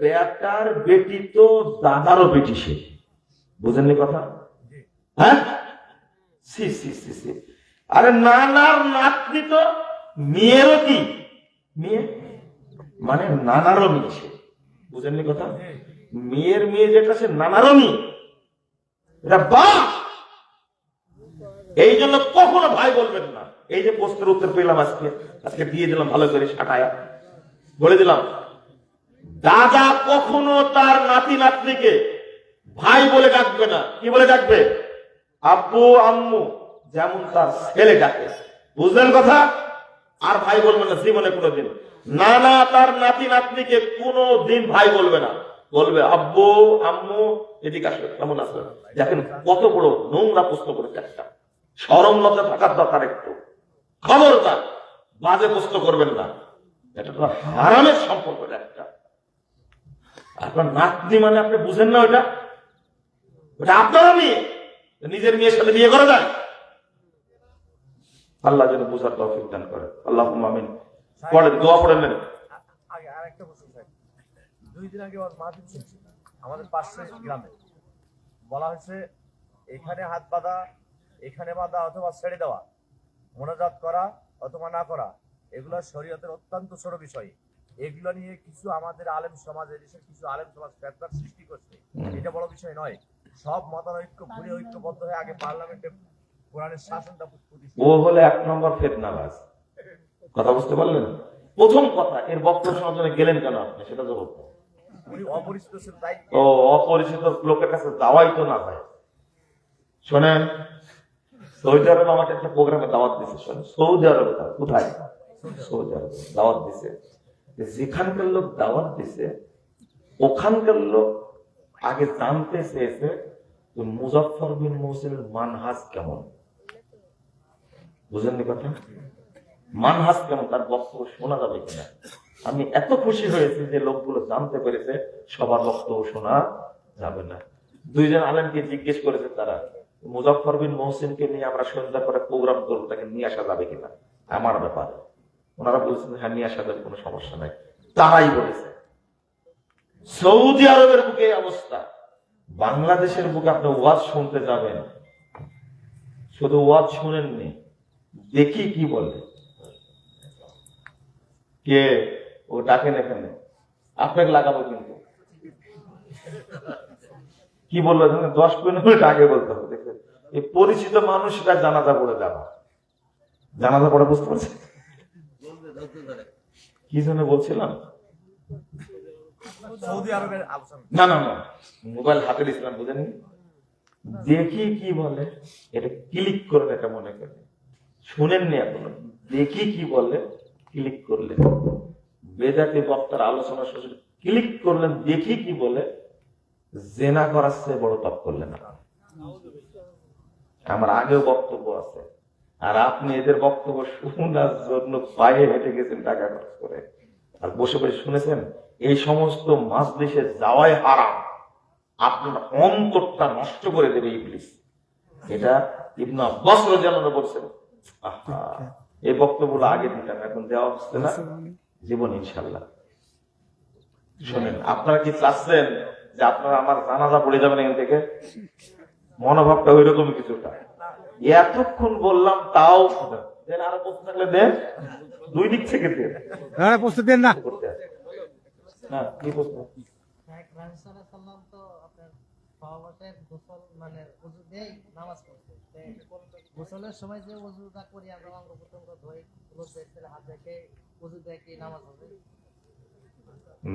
বেটার বেটি তো দাদারও বেটি, সে বুঝেননি কথা? হ্যাঁ, সি সি সি সি। আরে নানার নাতনি তো মেয়েরও কি মেয়ে, মানে নানারও মেয়ে, সে বুঝেননি কথা? মেয়ের মেয়ে যেটা সে নানারও মেয়ে, এটা বাপ। এই জন্য কখনো ভাই বলবেন না। এই যে প্রশ্নের উত্তর পেলাম আজকে দিয়ে দিলাম ভালো করে সাটায়া, বলে দিলাম, দাদা কখনো তার নাতি নাতনিকে ভাই বলে ডাকবে না। কি বলে ডাকবে? আব্বু আম্মু, যেমন তার ছেলে ডাকে। বুঝলেন কথা? আর ভাই বলবেন না জীবনে কোনোদিন। নানা তার নাতি নাতনিকে কোনোদিন ভাই বলবে না, বলবে আব্বু আম্মু এদিকে আসলে কেমন আছে। দেখেন কত বড় নোংরা প্রশ্ন করেছে একটা। শরম লজ্জা থাকার দরকার একটু। খবরদার বাজে প্রশ্ন করবেন না, এটা তো হারামের সম্পর্ক একটা। আপনার নাতনি মানে আপনি বুঝেন না, ওটা ওটা আপনার মেয়ে, নিজের মেয়ের সাথে বিয়ে করা যায়? আল্লাহ যেন বুঝার তৌফিক দান করে, আল্লাহুম্মা আমিন। পড়েন, দোয়া পড়েন। আগে আরেকটা প্রশ্ন স্যার, 2 দিন আগে মাহফিল শুনছি আমাদের পাশের গ্রামে, বলা হয়েছে এখানে হাত বাঁধা, এখানে বাঁধা অথবা ছেড়ে দেওয়া, মোনাজাত করা অথবা না করা, এগুলো শরীয়তের অত্যন্ত ছোট বিষয়। এগুলো নিয়ে কিছু আমাদের আলেম সমাজ, এদেশের কিছু আলেম সমাজ ফেতনার সৃষ্টি করছে। এটা বড় বিষয় নয়, সব মতানৈক্য ভুলে ঐক্যবদ্ধ হয়ে আগে পার্লামেন্টে কোরআনের শাসনটা প্রতিষ্ঠা। ও হলে 1 নম্বর ফিতনাবাজ। কথা বুঝতে পারলেন? প্রথম কথা, এর বক্তব্য শোনার জন্য গেলেন কেন আপনি, সেটা জবাব দেন। উনি অপরিচিত ছিল তাই। ও অপরিচিত লোকের কাছে যাওয়াই তো না হয়। শোনেন, সৌদি আরব আমাকে একটা প্রোগ্রামে দাওয়াত দিচ্ছে। শোনেন, সৌদি আরবে কোথায়? সৌদি আরবে দাওয়াত দিছে। যেখানকার লোক দাওয়াত দিছে ওখানকার লোক আগে জানতে চেয়েছে মুজাফফর বিন মুহসিনের মানহাজ কেমন। বুঝেননি কথা? মানহাজ কেমন, তার বক্তব্য শোনা যাবে কিনা। আমি এত খুশি হয়েছি যে লোকগুলো জানতে পেরেছে সবার বক্তব্য শোনা যাবে না। 2 জন আলেমকে জিজ্ঞেস করেছে তারা, মুজাফফর বিন মুহসিনকে নিয়ে আমরা সন্ধ্যা করে প্রোগ্রাম করবো, তাকে নিয়ে আসা যাবে কিনা, আমার ব্যাপার। ওনারা বলছেন হ্যাঁ নিয়ে আসা যাবে, কোনো সমস্যা নাই। তারাই বলেছে। সৌদি আরবের বুকে এই অবস্থা। বাংলাদেশের বুকে আপনি ওয়াজ শুনতে যাবেন, শুধু ওয়াজ শুনেননি, দেখি কি বলে। কে ও ডাকেন এখানে, আপনাকে লাগাবো কিন্তু। কি বললো 10-15 মিনিট আগে বলতে হবে। দেখবেন এই পরিচিত মানুষরা জানাজা পড়ে যাবে, জানাজা পড়ে, বুঝতে পারছেন কি জন্য বলছিলাম? সৌদি আরবের আলোচনা। না না না, মোবাইল হাতে দিয়েছিলাম, বুঝেননি? দেখি কি বলে, এটা ক্লিক করলে, এটা মনে করে শুনেননি এখনো। দেখি কি বলে, ক্লিক করলেন। বেদাতি বক্তার আলোচনা শুনে ক্লিক করলেন, দেখি কি বলে, জেনা করার চেয়ে বড় পাপ করলেন না। আমার আগেও বক্তব্য আছে, আর আপনি এদের বক্তব্য শোনার জন্য পায়ে হেঁটে গেছেন টাকা খরচ করে, আর বসে বসে শুনেছেন। এই সমস্ত মাজলিসে যাওয়াই হারাম, আপনার অন্তরটা নষ্ট করে দেবে ইবলিস। এটা ইবনে আব্বাস রাদিয়াল্লাহু আনহু বলছেন। আহা, এই বক্তব্যগুলো আগে দিতাম, এখন দেওয়া হচ্ছে না। জীবন ইনশাল্লাহ। শোনেন, আপনারা কি চাচ্ছেন যে আপনারা আমার জানাজা পড়ে যাবেন এখান থেকে? মনোভাবটা ওই রকমই কিছুটা। এতক্ষণ বললাম তাও দেন, আরো প্রশ্ন থাকলে দেন, 2 দিক থেকে দেন। প্রস্তুত দেন না। হ্যাঁ, কি প্রশ্ন? গোসলের সময় যে ওযুটা করি আমরা, অঙ্গ প্রত্যঙ্গ ধুই, হাত রেখে ওযু দিয়ে কি নামাজ হবে?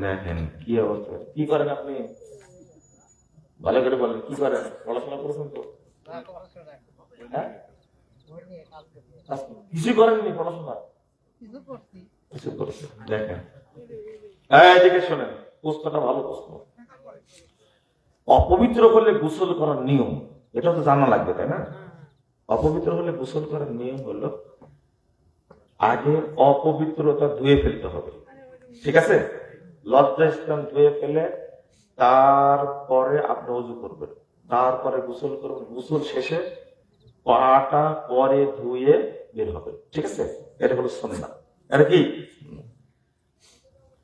দেখেন কি অবস্থা, কি করেন আপনি, ভালো করে বলেন, কি করেন? পড়াশোনা করেছেন তো? হ্যাঁ, কিছু করেননি পড়াশোনা? কিছু করেছেন। দেখেন, এদিকে শোনেন, প্রশ্নটা ভালো প্রশ্ন। অপবিত্র হলে গোসল করার নিয়ম, এটা তো জানা লাগবে, তাই না? অপবিত্র হলে গোসল করার নিয়ম হলো আগে অপবিত্রতা ধুয়ে ফেলতে হবে, ঠিক আছে? লজ্জাস্থান ধুয়ে ফেলে তারপরে আপনি ওযু করবেন, তারপরে গোসল করবেন। গোসল শেষে পাটা পরে ধুয়ে বের হবে, ঠিক আছে? এটা হলো সুন্নাহ। এটা কি?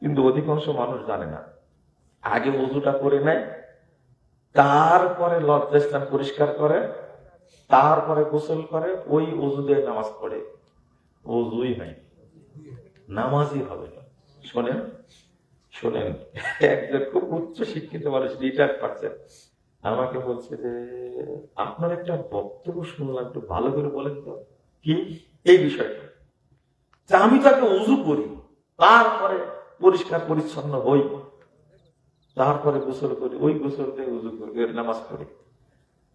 কিন্তু অধিকাংশ মানুষ জানে না, আগে ওযুটা করে নেয়, তারপরে লজ্জাস্থান পরিষ্কার করে, তারপরে গোসল করে, ওই ওযু দিয়ে নামাজ পড়ে। ওযুই নাই, নামাজই হবে না। শোনেন শোনেন, একজন খুব উচ্চ শিক্ষিত মানুষ, রিটায়ার্ড পারছেন, আমাকে বলছে যে আপনার একটা বক্তব্য শুনলাম, একটু ভালো করে বলেন তো কি এই বিষয়টা। আমি তাকে ওযু করি, তারপরে পরিষ্কার পরিচ্ছন্ন হই, তারপরে গোসল করি, ওই গোসল দিয়ে ওযু করি, নামাজ পড়ি।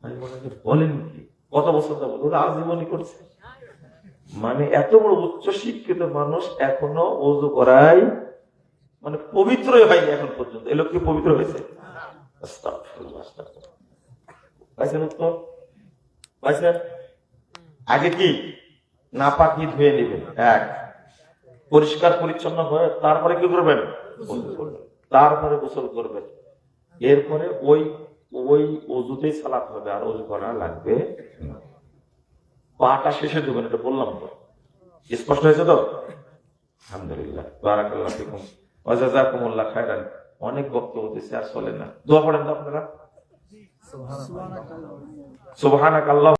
আমি মনে করি বলেন কি, কত বছর যাবো? ওরা আজীবনই করছে। মানে এত বড় উচ্চ শিক্ষিত মানুষ এখনো ওযু করাই মানে পবিত্রই হয়নি এখন পর্যন্ত। এই লোক কি পবিত্র হয়েছে? আস্তাগফিরুল্লাহ, আস্তাগফিরুল্লাহ। পাইছেন উত্তর? পাইছেন? আগে কি নাপাকি ধুয়ে নেবেন, এক, পরিষ্কার পরিচ্ছন্ন হয়ে তারপরে কি করবেন? ওযু করবেন। তারপরে গোসল করবেন। এরপরে ওই ওই ওযুতেই সালাত হবে, আর ওযু করা লাগবে না। পাটা শেষে দেবেন, এটা বললাম তো। স্পষ্ট হয়েছে তো? আলহামদুলিল্লাহ, বারাকাল্লাহু ফিকুম ওয়া জাযাকুমুল্লাহ খায়রান। অনেক বক্তব্য হতেছে, আর চলে না। দোয়া পড়েন তো আপনারা। সুবহানাকাল্লাহ।